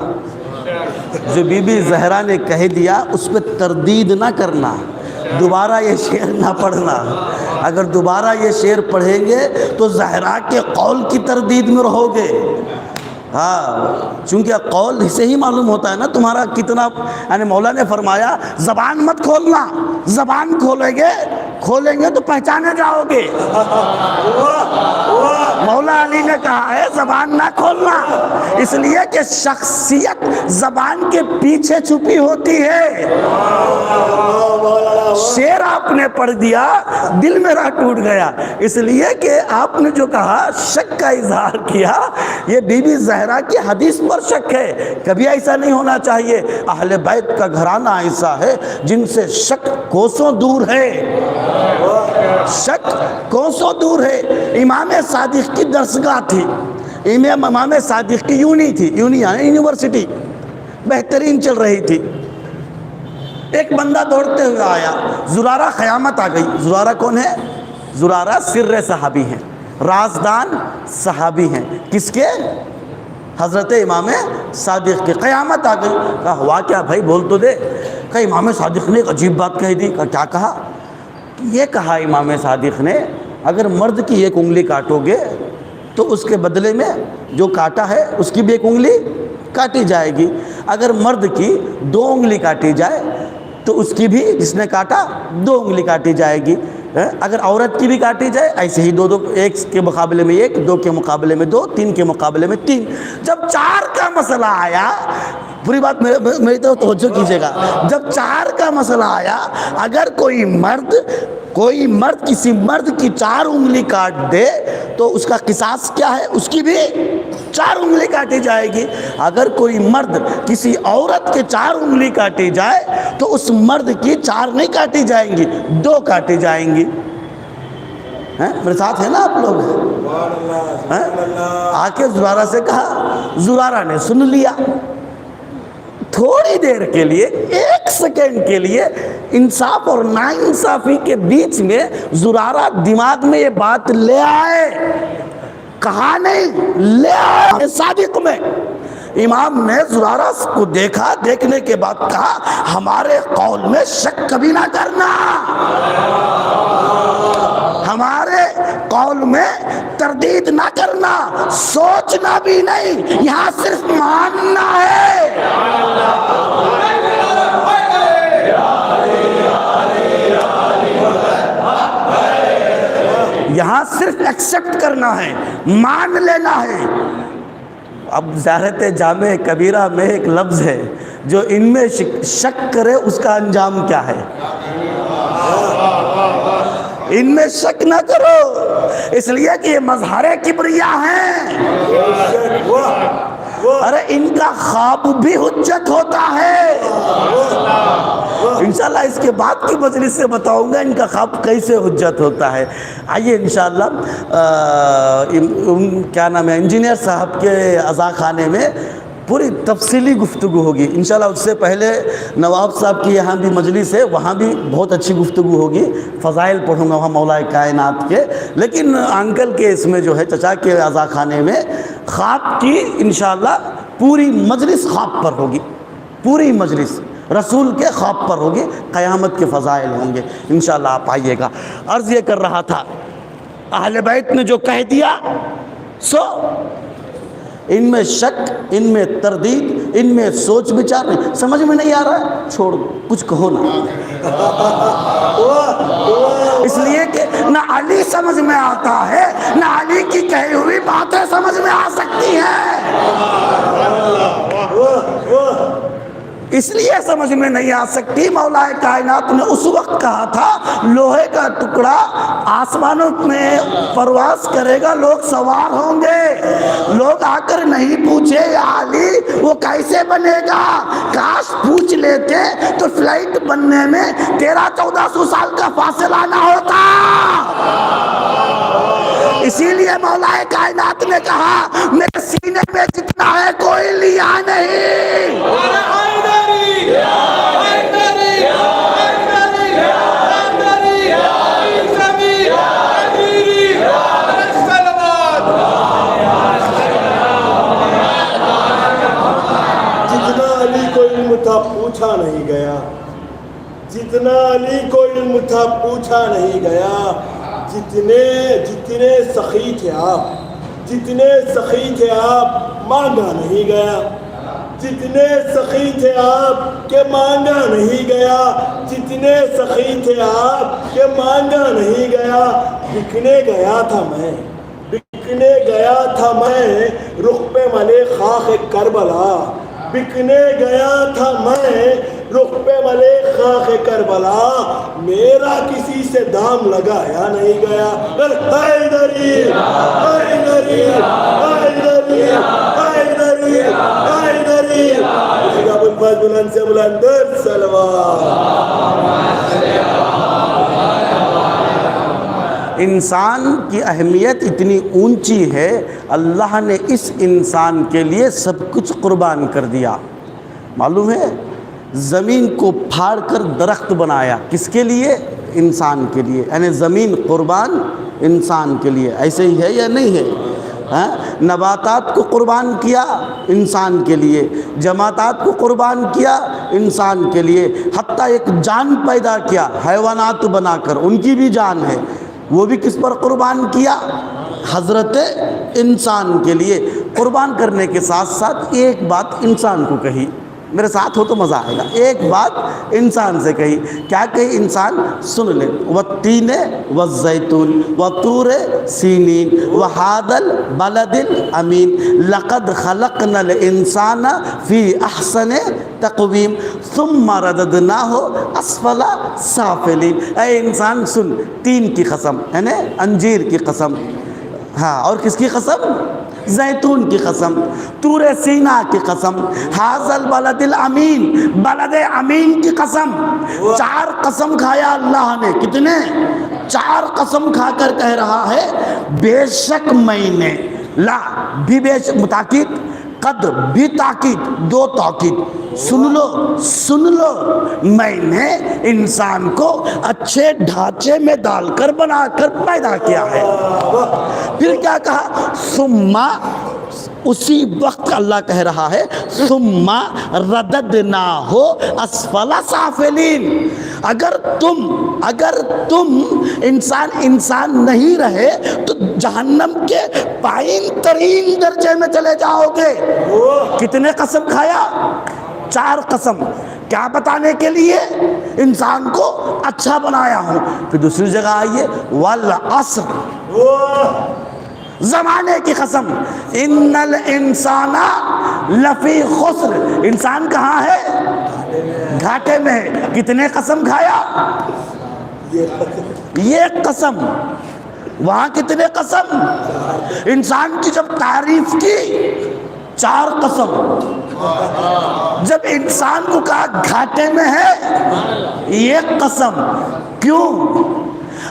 جو بی بی زہرا نے کہہ دیا اس پہ تردید نہ کرنا، دوبارہ یہ شعر نہ پڑھنا. اگر دوبارہ یہ شعر پڑھیں گے تو زہرا کے قول کی تردید میں رہو گے. ہاں، چونکہ قول سے ہی معلوم ہوتا ہے نا تمہارا کتنا. یعنی مولا نے فرمایا زبان مت کھولنا، زبان کھولیں گے تو پہچانے جاؤ گے. مولا علی نے کہا ہے زبان نہ کھولنا، اس لیے کہ شخصیت زبان کے پیچھے چھپی ہوتی ہے. شعر آپ نے پڑھ دیا، دل میرا ٹوٹ گیا، اس لیے کہ آپ نے جو کہا شک کا اظہار کیا. یہ بی بی زہرا کی حدیث پر شک ہے، کبھی ایسا نہیں ہونا چاہیے. اہل بیت کا گھرانہ ایسا ہے جن سے شک کوسوں دور ہے، شک کوسوں دور ہے. امام صادق کی درسگاہ تھی، امام صادق کی یونیورسٹی بہترین چل رہی تھی. ایک بندہ دوڑتے ہوئے آیا، زرارہ قیامت آ گئی. زرارہ کون ہے؟ زرارہ سر صحابی ہیں، رازدان صحابی ہیں. کس کے؟ حضرت امام صادق کے. قیامت آ گئی. کہا ہوا کیا بھائی، بول تو دے. کہا امام صادق نے ایک عجیب بات کہہ دی. کہا کیا کہا؟ یہ کہا امام صادق نے اگر مرد کی ایک انگلی کاٹو گے تو اس کے بدلے میں جو کاٹا ہے اس کی بھی ایک انگلی کاٹی جائے گی. اگر مرد کی 2 انگلی کاٹی جائے تو اس کی بھی، جس نے کاٹا، 2 انگلی کاٹی جائے گی. اگر عورت کی بھی کاٹی جائے ایسے ہی 2 ایک کے مقابلے میں 1، 2 کے مقابلے میں 2، 3 کے مقابلے میں 3. جب 4 کا مسئلہ آیا، پوری بات میری طرف توجہ کیجیے گا. جب 4 کا مسئلہ آیا، اگر کوئی مرد کسی مرد کی 4 انگلی کاٹ دے تو اس کا قصاص کیا ہے؟ اس کی بھی 4 انگلی کاٹی جائے گی. اگر کوئی مرد کسی عورت کے 4 انگلی کاٹی جائے تو اس مرد کی 4 نہیں کاٹی جائیں گی، 2 کاٹی جائیں گی. میرے ساتھ ہے نا آپ لوگ؟ آ کے زرارہ سے کہا، زرارہ نے سن لیا. تھوڑی دیر کے لیے، 1 سیکنڈ کے لیے انصاف اور ناانصافی کے بیچ میں زرارہ دماغ میں یہ بات لے آئے. کہا نہیں، لے آئے صادق میں. امام نے زرارہ کو دیکھا، دیکھنے کے بعد کہا ہمارے قول میں شک کبھی نہ کرنا، ہمارے قول میں تردید نہ کرنا، سوچنا بھی نہیں، یہاں صرف ماننا ہے. یہاں صرف ایکسپٹ کرنا ہے، مان لینا ہے. اب زیارت جامع کبیرہ میں ایک لفظ ہے جو ان میں شک کرے اس کا انجام کیا ہے. ان میں شک نہ کرو، اس لیے کہ یہ مظہر کبریا ہیں. ارے ان کا خواب بھی حجت ہوتا ہے. انشاءاللہ اس کے بعد کی مجلس سے بتاؤں گا ان کا خواب کیسے حجت ہوتا ہے. آئیے انشاءاللہ کیا نام ہے، انجینئر صاحب کے عزاخانے میں پوری تفصیلی گفتگو ہوگی انشاءاللہ. اس سے پہلے نواب صاحب کی یہاں بھی مجلس ہے، وہاں بھی بہت اچھی گفتگو ہوگی. فضائل پڑھوں گا وہاں مولا کائنات کے. لیکن انکل کے اس میں جو ہے، چچا کے عزاخانے میں خواب کی انشاءاللہ پوری مجلس خواب پر ہوگی. پوری مجلس رسول کے خواب پر ہوگی، قیامت کے فضائل ہوں گے انشاءاللہ. آپ آئیے گا. عرض یہ کر رہا تھا، اہل بیت نے جو کہہ دیا سو ان میں شک، ان میں تردید، ان میں سوچ بچار نہیں. سمجھ میں نہیں آ رہا ہے، چھوڑ دو، کچھ کہو نا. اس لیے کہ نہ علی سمجھ میں آتا ہے، نہ علی کی کہی ہوئی باتیں سمجھ میں آ سکتی ہیں. اس لیے سمجھ میں نہیں آ سکتی مولا کائنات نے اس وقت کہا تھا لوہے کا ٹکڑا آسمانوں میں پرواز کرے گا، لوگ سوار ہوں گے، لوگ آ کر نہیں پوچھے یا علی وہ کیسے بنے گا، کاش پوچھ لیتے تو فلائٹ بننے میں 1300-1400 سال کا فاصلہ نہ ہوتا۔ اسی لیے مولا کائنات نے کہا میرے سینے میں جتنا ہے کوئی لیا نہیں۔ جتنا علی کو علم تھا پوچھا نہیں گیا، جتنا علی کو علم تھا پوچھا نہیں گیا، جتنے سخی تھے آپ، جتنے سخی تھے آپ مانگا نہیں گیا، جتنے سخی تھے آپ کہ مانگا نہیں گیا، جتنے سخی تھے آپ کہ مانگا نہیں گیا۔ بکنے گیا تھا میں، بکنے گیا تھا میں رخ پہ ملے خاک کربلا، بکنے گیا تھا میں رخ پہ ملے خاک کربلا، میرا کسی سے دام لگایا نہیں گیا۔ حیدری حیدری حیدری حیدری حیدری، اسی کا بلفاظ بلند سے بلندر سلوات۔ انسان کی اہمیت اتنی اونچی ہے، اللہ نے اس انسان کے لیے سب کچھ قربان کر دیا۔ معلوم ہے زمین کو پھاڑ کر درخت بنایا، کس کے لیے؟ انسان کے لیے، یعنی زمین قربان انسان کے لیے۔ ایسے ہی ہے یا نہیں ہے؟ نباتات کو قربان کیا انسان کے لیے، جماعتات کو قربان کیا انسان کے لیے، حتیٰ ایک جان پیدا کیا حیوانات بنا کر، ان کی بھی جان ہے، وہ بھی کس پر قربان کیا؟ حضرت انسان کے لیے۔ قربان کرنے کے ساتھ ساتھ ایک بات انسان کو کہی، میرے ساتھ ہو تو مزہ آئے گا، ایک بات انسان سے کہی، کیا کہی؟ انسان سن لے، والتین والزیتون وطور سینین وہذا البلد الامین لقد خلقنا الانسان فی احسن تقویم ثم رددناہ اسفل سافلین۔ اے انسان سن، تین کی قسم، یعنی انجیر کی قسم، ہاں، اور کس کی قسم؟ زیتون کی قسم، طور سینا کی قسم، ھذا البلد الامین، بلد امین کی قسم۔ چار قسم کھایا اللہ نے، کتنے؟ چار قسم کھا کر کہہ رہا ہے بے شک میں نے، لا بھی بے شک متاکید، قد بھی تاکید، دو تاکید، سن لو میں نے انسان کو اچھے ڈھانچے میں ڈال کر بنا کر پیدا کیا ہے۔ پھر کیا کہا؟ ثم، اسی وقت اللہ کہہ رہا ہے ثم رددناہ اسفل سافلین۔ اگر تم انسان نہیں رہے تو جہنم کے پائن ترین درجے میں چلے جاؤ گے۔ کتنے قسم کھایا؟ چار قسم، کیا بتانے کے لیے؟ انسان کو اچھا بنایا ہوں۔ پھر دوسری جگہ آئیے والعصر، زمانے کی قسم، ان الانسان لفی خسر، انسان کہاں ہے؟ گھاٹے میں ہے۔ کتنے قسم کھایا؟ یہ قسم۔ وہاں کتنے قسم؟ انسان کی جب تعریف کی چار قسم، جب انسان کو کہا گھاٹے میں ہے یہ قسم۔ کیوں؟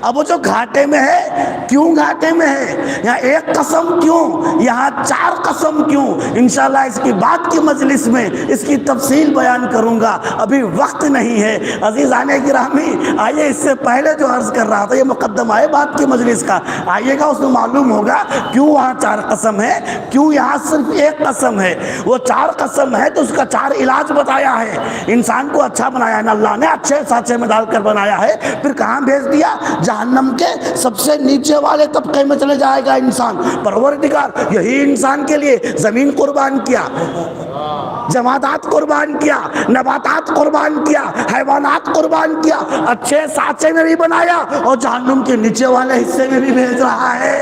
اب وہ جو گھاٹے میں ہے، کیوں گھاٹے میں ہے؟ یہاں ایک قسم کیوں، یہاں چار قسم کیوں؟ انشاءاللہ اس کی بات کی مجلس میں اس کی تفصیل بیان کروں گا، ابھی وقت نہیں ہے۔ عزیزان گرامی، آئیے اس سے پہلے جو عرض کر رہا تھا یہ مقدمہ ہے بات کی مجلس کا، آئیے گا اس میں معلوم ہوگا کیوں وہاں چار قسم ہے، کیوں یہاں صرف ایک قسم ہے۔ وہ چار قسم ہے تو اس کا چار علاج بتایا ہے۔ انسان کو اچھا بنایا ہے نا اللہ نے، اچھے سانچے میں ڈال کر بنایا ہے، پھر کہاں بھیج دیا؟ جہنم کے سب سے نیچے والے طبقے میں چلے جائے گا انسان۔ پروردگار یہی انسان کے لیے زمین قربان کیا، جمادات قربان کیا، نباتات قربان کیا، حیوانات قربان کیا، اچھے سانچے میں بھی بنایا اور جہنم کے نیچے والے حصے میں بھی بھیج رہا ہے۔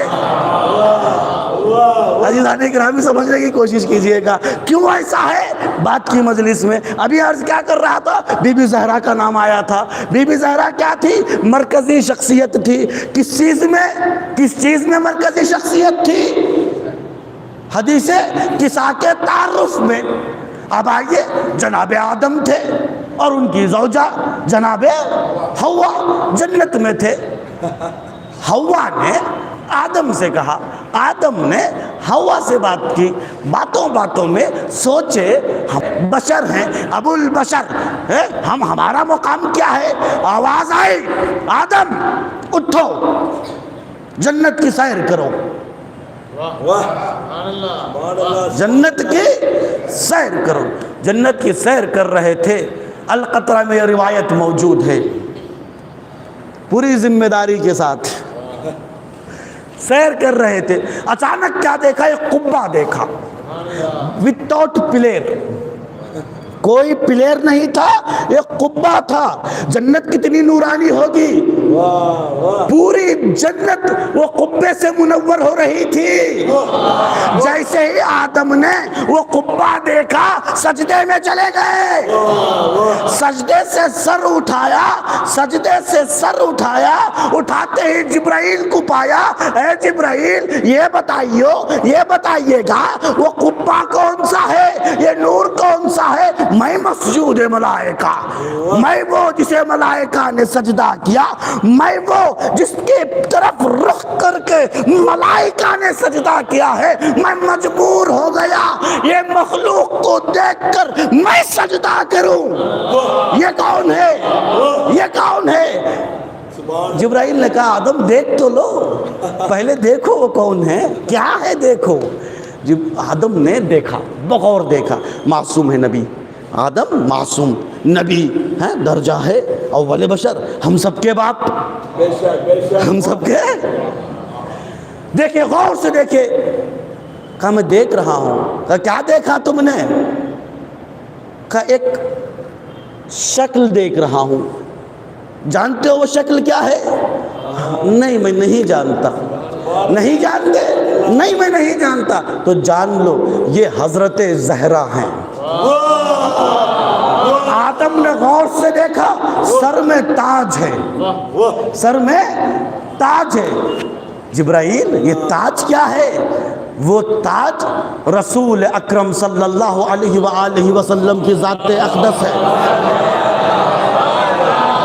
عزیزان گرامی سمجھنے کی کوشش کیجئے گا کیوں ایسا ہے بات کی مجلس میں. ابھی عرض کیا کر رہا تھا, بی بی زہرا کا نام آیا تھا. بی بی زہرا کیا تھی؟ مرکزی شخصیت تھی. کس چیز میں مرکزی شخصیت تھی؟ حدیث کسا کے تعارف میں. اب آئیے, جناب آدم تھے اور ان کی زوجہ جناب حوا جنت میں تھے. حوا نے آدم سے کہا, آدم نے حوا سے بات کی. باتوں میں سوچے ہم بشر ہیں, ابو البشر ہیں ہم, ہمارا مقام کیا ہے. آواز آئی, آدم اٹھو جنت کی سیر کرو. جنت کی سیر کرو. جنت کی سیر کر رہے تھے. القطرہ میں یہ روایت موجود ہے, پوری ذمہ داری کے ساتھ سیر کر رہے تھے. اچانک کیا دیکھا؟ ایک قبہ دیکھا وداؤٹ پلیئر, کوئی پلیئر نہیں تھا, ایک قبہ تھا. جنت کتنی نورانی ہوگی, پوری جنت وہ قبے سے منور ہو رہی تھی. جیسے ہی آدم نے وہ قبہ دیکھا سجدے میں چلے گئے. سجدے سے سر اٹھایا, اٹھاتے ہی جبرائیل کو پایا. اے جبرائیل یہ بتائیے گا وہ قبہ کون سا ہے, یہ نور کون سا ہے؟ میں مسجود ملائکہ, میں وہ جسے ملائکہ نے سجدہ کیا, میں وہ جس کے طرف رخ کر کے ملائکہ نے سجدہ کیا ہے. میں مجبور ہو گیا یہ مخلوق کو دیکھ کر میں سجدہ کروں. یہ کون ہے, یہ کون ہے؟ جبرائیل نے کہا آدم دیکھ تو لو, پہلے دیکھو وہ کون ہے, کیا ہے دیکھو. جب آدم نے دیکھا, بغور دیکھا, معصوم ہے نبی. آدم معصوم نبی ہے, درجہ ہے اول بشر, ہم سب کے باپ, ہم سب کے. دیکھے, غور سے دیکھے. کہا میں دیکھ رہا ہوں. کہا کیا دیکھا تم نے؟ کہا ایک شکل دیکھ رہا ہوں. جانتے ہو وہ شکل کیا ہے؟ نہیں میں نہیں جانتا. نہیں جانتے؟ نہیں میں نہیں جانتا. تو جان لو یہ حضرت زہرا ہیں. آدم نے غور سے دیکھا, سر میں تاج ہے, سر میں تاج ہے. جبرائیل یہ تاج کیا ہے؟ وہ تاج رسول اکرم صلی اللہ علیہ وآلہ وسلم کی ذات اقدس ہے.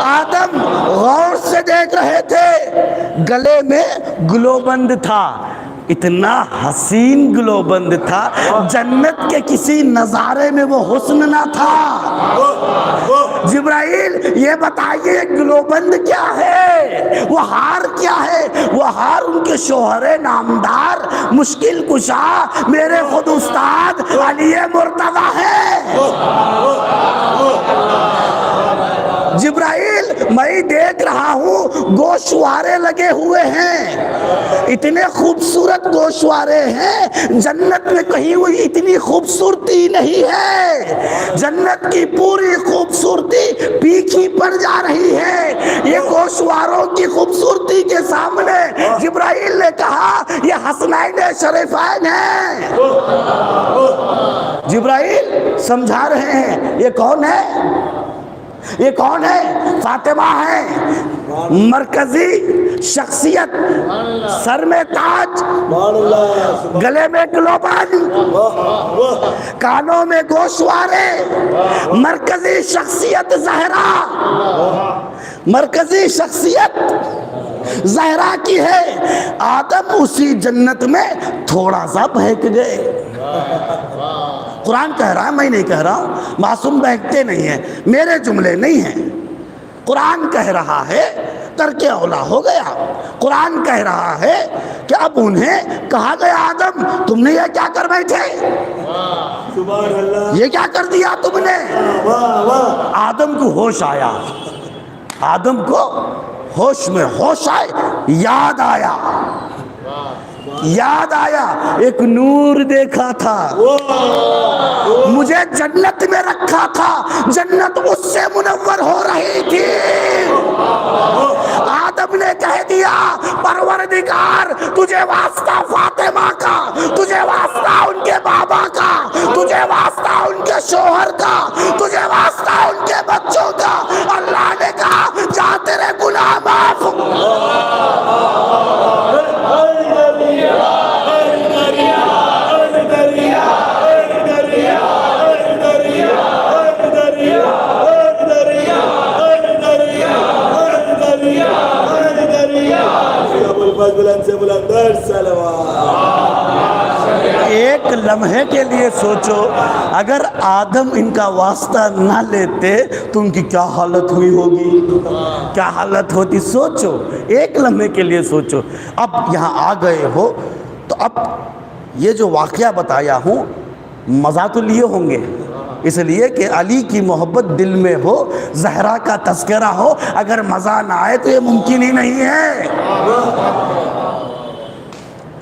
آدم غور سے دیکھ رہے تھے, گلے میں گلوبند تھا, اتنا حسین گلوبند تھا, جنت کے کسی نظارے میں وہ حسن نہ تھا. جبرائیل یہ بتائیے گلوبند کیا ہے, وہ ہار کیا ہے؟ وہ ہار ان کے شوہر نامدار مشکل کشا میرے خود استاد علی مرتضی ہے. جبرائیل میں دیکھ رہا ہوں گوشوارے لگے ہوئے ہیں, اتنے خوبصورت گوشوارے ہیں, جنت میں کہیں ہوئی اتنی خوبصورتی نہیں ہے. جنت کی پوری خوبصورتی پیچھے پڑ جا رہی ہے. یہ گوشواروں کی خوبصورتی کے سامنے جبرائیل نے کہا یہ حسنین شریفین ہیں. جبرائیل سمجھا رہے ہیں یہ کون ہے, یہ کون ہے؟ فاطمہ ہے, مرکزی شخصیت, سر میں تاج, گلے میں گلوبند, کانوں میں گوشوارے, مرکزی شخصیت زہرا. مرکزی شخصیت زہرا کی ہے. آدم اسی جنت میں تھوڑا سا بہک گئے. قرآن کہہ رہا ہے, میں نہیں کہہ رہا, معصوم بہکتے نہیں ہیں, میرے جملے نہیں ہیں. قرآن کہہ رہا ہے ترک اولا ہو گیا. قرآن کہہ رہا ہے کہ اب انہیں کہا گیا آدم تم نے یہ کیا کر بیٹھے, یہ کیا کر دیا تم نے. آدم کو ہوش آیا, آدم کو ہوش میں ہوش آئے, یاد آیا. یاد آیا ایک نور دیکھا تھا، مجھے جنت میں رکھا تھا، جنت اس سے منور ہو رہی تھی۔ آدم نے کہہ دیا پروردگار تجھے واسطہ فاطمہ کا، تجھے واسطہ ان کے بابا کا، تجھے واسطہ ان کے شوہر کا، تجھے واسطہ ان کے بچوں کا۔ اللہ نے کہا جا تیرے گناہ معاف۔ ایک لمحے کے لیے سوچو اگر آدم ان کا واسطہ نہ لیتے تو ان کی کیا حالت ہوئی ہوگی، کیا حالت ہوتی؟ سوچو، ایک لمحے کے لیے سوچو۔ اب یہاں آ گئے ہو تو اب یہ جو واقعہ بتایا ہوں مزہ تو لیے ہوں گے، اس لیے کہ علی کی محبت دل میں ہو، زہرا کا تذکرہ ہو، اگر مزہ نہ آئے تو یہ ممکن ہی نہیں ہے۔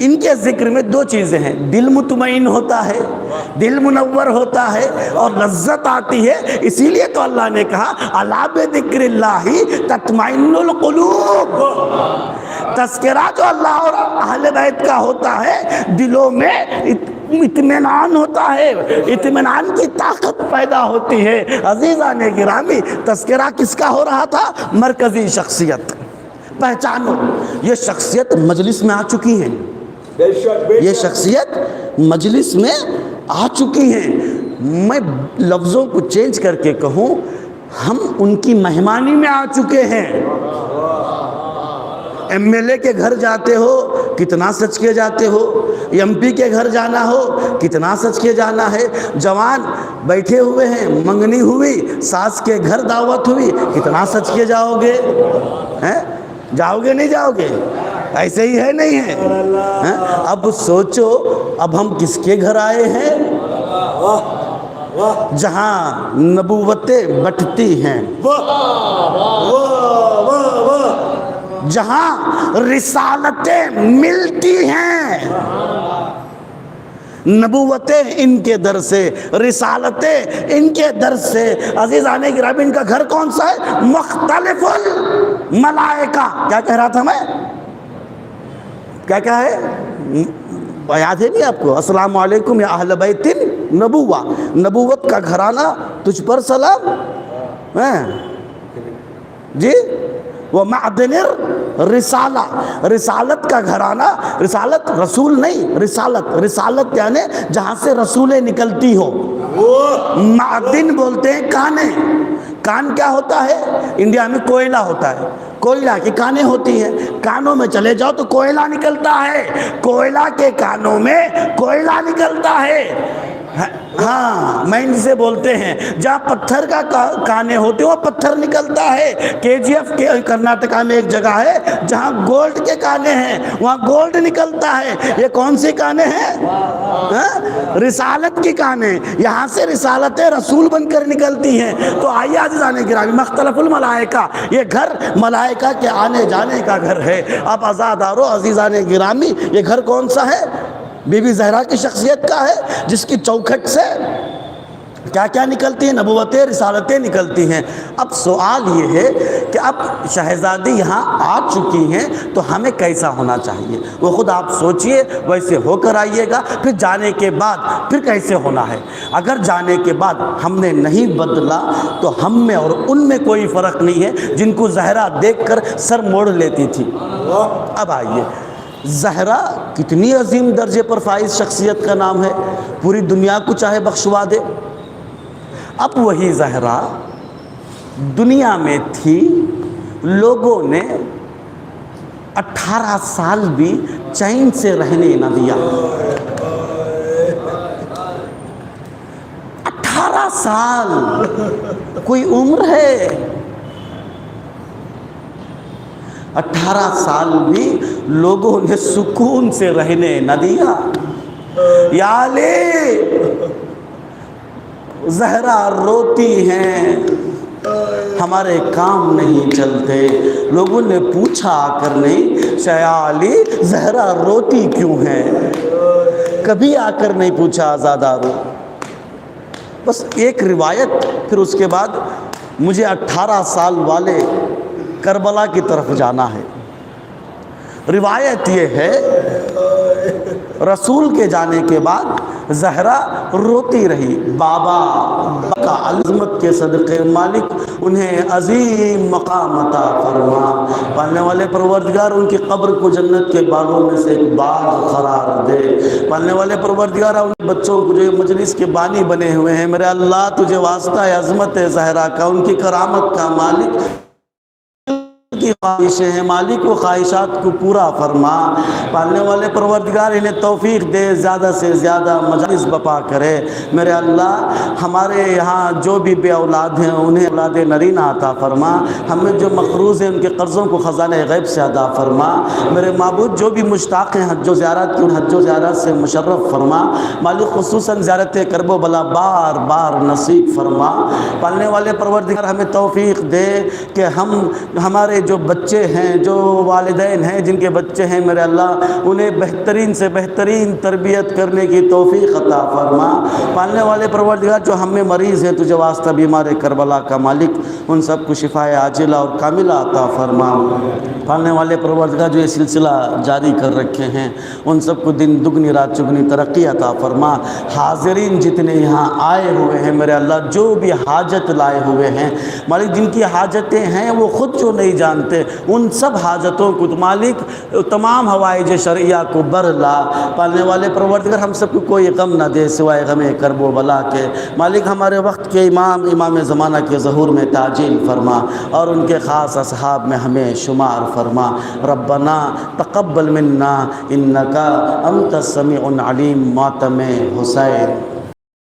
ان کے ذکر میں دو چیزیں ہیں، دل مطمئن ہوتا ہے، دل منور ہوتا ہے اور لذت آتی ہے۔ اسی لیے تو اللہ نے کہا الا بذکر اللہ تطمئن القلوب۔ تذکرہ جو اللہ اور اہل بیت کا ہوتا ہے دلوں میں اطمینان ہوتا ہے، اطمینان کی طاقت پیدا ہوتی ہے۔ عزیزان گرامی، تذکرہ کس کا ہو رہا تھا؟ مرکزی شخصیت پہچانو، یہ شخصیت مجلس میں آ چکی ہیں، یہ شخصیت مجلس میں آ چکی ہیں۔ میں لفظوں کو چینج کر کے کہوں، ہم ان کی مہمانی میں آ چکے ہیں۔ ایم ایل اے کے گھر جاتے ہو کتنا سچ کے جاتے ہو، ایم پی کے گھر جانا ہو کتنا سچ کے جانا ہے، جوان بیٹھے ہوئے ہیں منگنی ہوئی، ساس کے گھر دعوت ہوئی، کتنا سچ کے جاؤ گے؟ جاؤ گے نہیں جاؤ گے؟ ایسے ہی ہے نہیں ہے؟ اب سوچو اب ہم کس کے گھر آئے ہیں؟ جہاں نبوتیں بٹتی ہیں، جہاں رسالتیں ملتی ہیں۔ نبوتیں ان کے در سے، رسالتیں ان کے در سے۔ عزیزان گرامی، ان کا گھر کون سا ہے؟ مختلف الملائکہ۔ کیا کہہ رہا تھا میں؟ کیا ہے؟ یاد ہے نہیں آپ کو؟ السلام علیکم یا اہل بیت نبوہ، نبوت کا گھرانہ تجھ پر سلام جی۔ وہ معدن رسالہ، رسالت کا گھرانہ، رسالت رسول نہیں، رسالت، رسالت یعنی جہاں سے رسولیں نکلتی ہو۔ معدن بولتے ہیں کانے۔ کان کیا ہوتا ہے؟ انڈیا میں کوئلہ ہوتا ہے، کوئلہ کی کانیں ہوتی ہیں، کانوں میں چلے جاؤ تو کوئلہ نکلتا ہے، کوئلہ کے کانوں میں کوئلہ نکلتا ہے۔ ہاں مین سے بولتے ہیں جہاں پتھر کا کانے ہوتے ہیں وہ پتھر نکلتا ہے۔ کے جی ایف کے کرناٹکا میں ایک جگہ ہے جہاں گولڈ کے کانے ہیں، وہاں گولڈ نکلتا ہے۔ یہ کون سی کانے ہیں؟ رسالت کی کانے۔ یہاں سے رسالتیں رسول بن کر نکلتی ہیں۔ تو آئیے عزیزان گرامی، مختلف الملائکہ، یہ گھر ملائکہ کے آنے جانے کا گھر ہے۔ اب عزادارو عزیزان گرامی، یہ گھر کون سا ہے؟ بی بی زہرا کی شخصیت کا ہے، جس کی چوکھٹ سے کیا کیا نکلتی ہیں؟ نبوتیں، رسالتیں نکلتی ہیں۔ اب سوال یہ ہے کہ اب شہزادی یہاں آ چکی ہیں تو ہمیں کیسا ہونا چاہیے؟ وہ خود آپ سوچئے، ویسے ہو کر آئیے گا۔ پھر جانے کے بعد پھر کیسے ہونا ہے؟ اگر جانے کے بعد ہم نے نہیں بدلا تو ہم میں اور ان میں کوئی فرق نہیں ہے جن کو زہرا دیکھ کر سر موڑ لیتی تھی۔ اب آئیے، زہرا کتنی عظیم درجے پر فائز شخصیت کا نام ہے، پوری دنیا کو چاہے بخشوا دے۔ اب وہی زہرا دنیا میں تھی، لوگوں نے 18 سال بھی چین سے رہنے نہ دیا۔ 18 سال کوئی عمر ہے؟ 18 سال بھی لوگوں نے سکون سے رہنے نہ دیا۔ یا علی، زہرا روتی ہیں، ہمارے کام نہیں چلتے۔ لوگوں نے پوچھا آ کر نہیں شاہ علی زہرا روتی کیوں ہے، کبھی آ کر نہیں پوچھا آزادہ رو۔ بس ایک روایت، پھر اس کے بعد مجھے 18 سال والے کربلا کی طرف جانا ہے۔ روایت یہ ہے رسول کے جانے کے بعد زہرا روتی رہی، بابا کا عظمت کے صدقے مالک انہیں عظیم مقام عطا فرما، پالنے والے پروردگار ان کی قبر کو جنت کے باغوں میں سے ایک باغ قرار دے، پالنے والے پروردگار ان بچوں کو جو مجلس کے بانی بنے ہوئے ہیں، میرے اللہ تجھے واسطہ ہے عظمت زہرا کا، ان کی کرامت کا مالک کی خواہشیں ہیں، مالک و خواہشات کو پورا فرما، پالنے والے پروردگار انہیں توفیق دے، زیادہ سے زیادہ مجالس بپا کرے، میرے اللہ ہمارے یہاں جو بھی بے اولاد ہیں انہیں اولاد نرینہ عطا فرما، ہمیں جو مقروض ہیں ان کے قرضوں کو خزانہ غیب سے ادا فرما، میرے معبود جو بھی مشتاق ہیں حج و زیارت کی ان حج و زیارت سے مشرف فرما، مالک خصوصاً زیارت کرب و بلا بار بار نصیب فرما، پالنے والے پروردگار ہمیں توفیق دے کہ ہمارے جو بچے ہیں، جو والدین ہیں جن کے بچے ہیں، میرے اللہ انہیں بہترین سے بہترین تربیت کرنے کی توفیق عطا فرما، پالنے والے پروردگار جو ہم میں مریض ہیں تجھے واسطہ بیمار کربلا کا مالک ان سب کو شفا عاجلہ اور کاملہ عطا فرما، پالنے والے پروردگار جو یہ سلسلہ جاری کر رکھے ہیں ان سب کو دن دگنی رات چگنی ترقی عطا فرما، حاضرین جتنے یہاں آئے ہوئے ہیں میرے اللہ جو بھی حاجت لائے ہوئے ہیں مالک، جن کی حاجتیں ہیں وہ خود جو نہیں جانتے ان سب حاجتوں کو مالک تمام حوائج شرعیہ کو بر لا، پالنے والے پروردگار ہم سب کو کوئی غم نہ دے سوائے غم کرب و بلا کے، مالک ہمارے وقت کے امام زمانہ کے ظہور میں تعجیل فرما اور ان کے خاص اصحاب میں ہمیں شمار فرما، ربنا تقبل منا انکا انت السمیع العلیم، ماتم حسین۔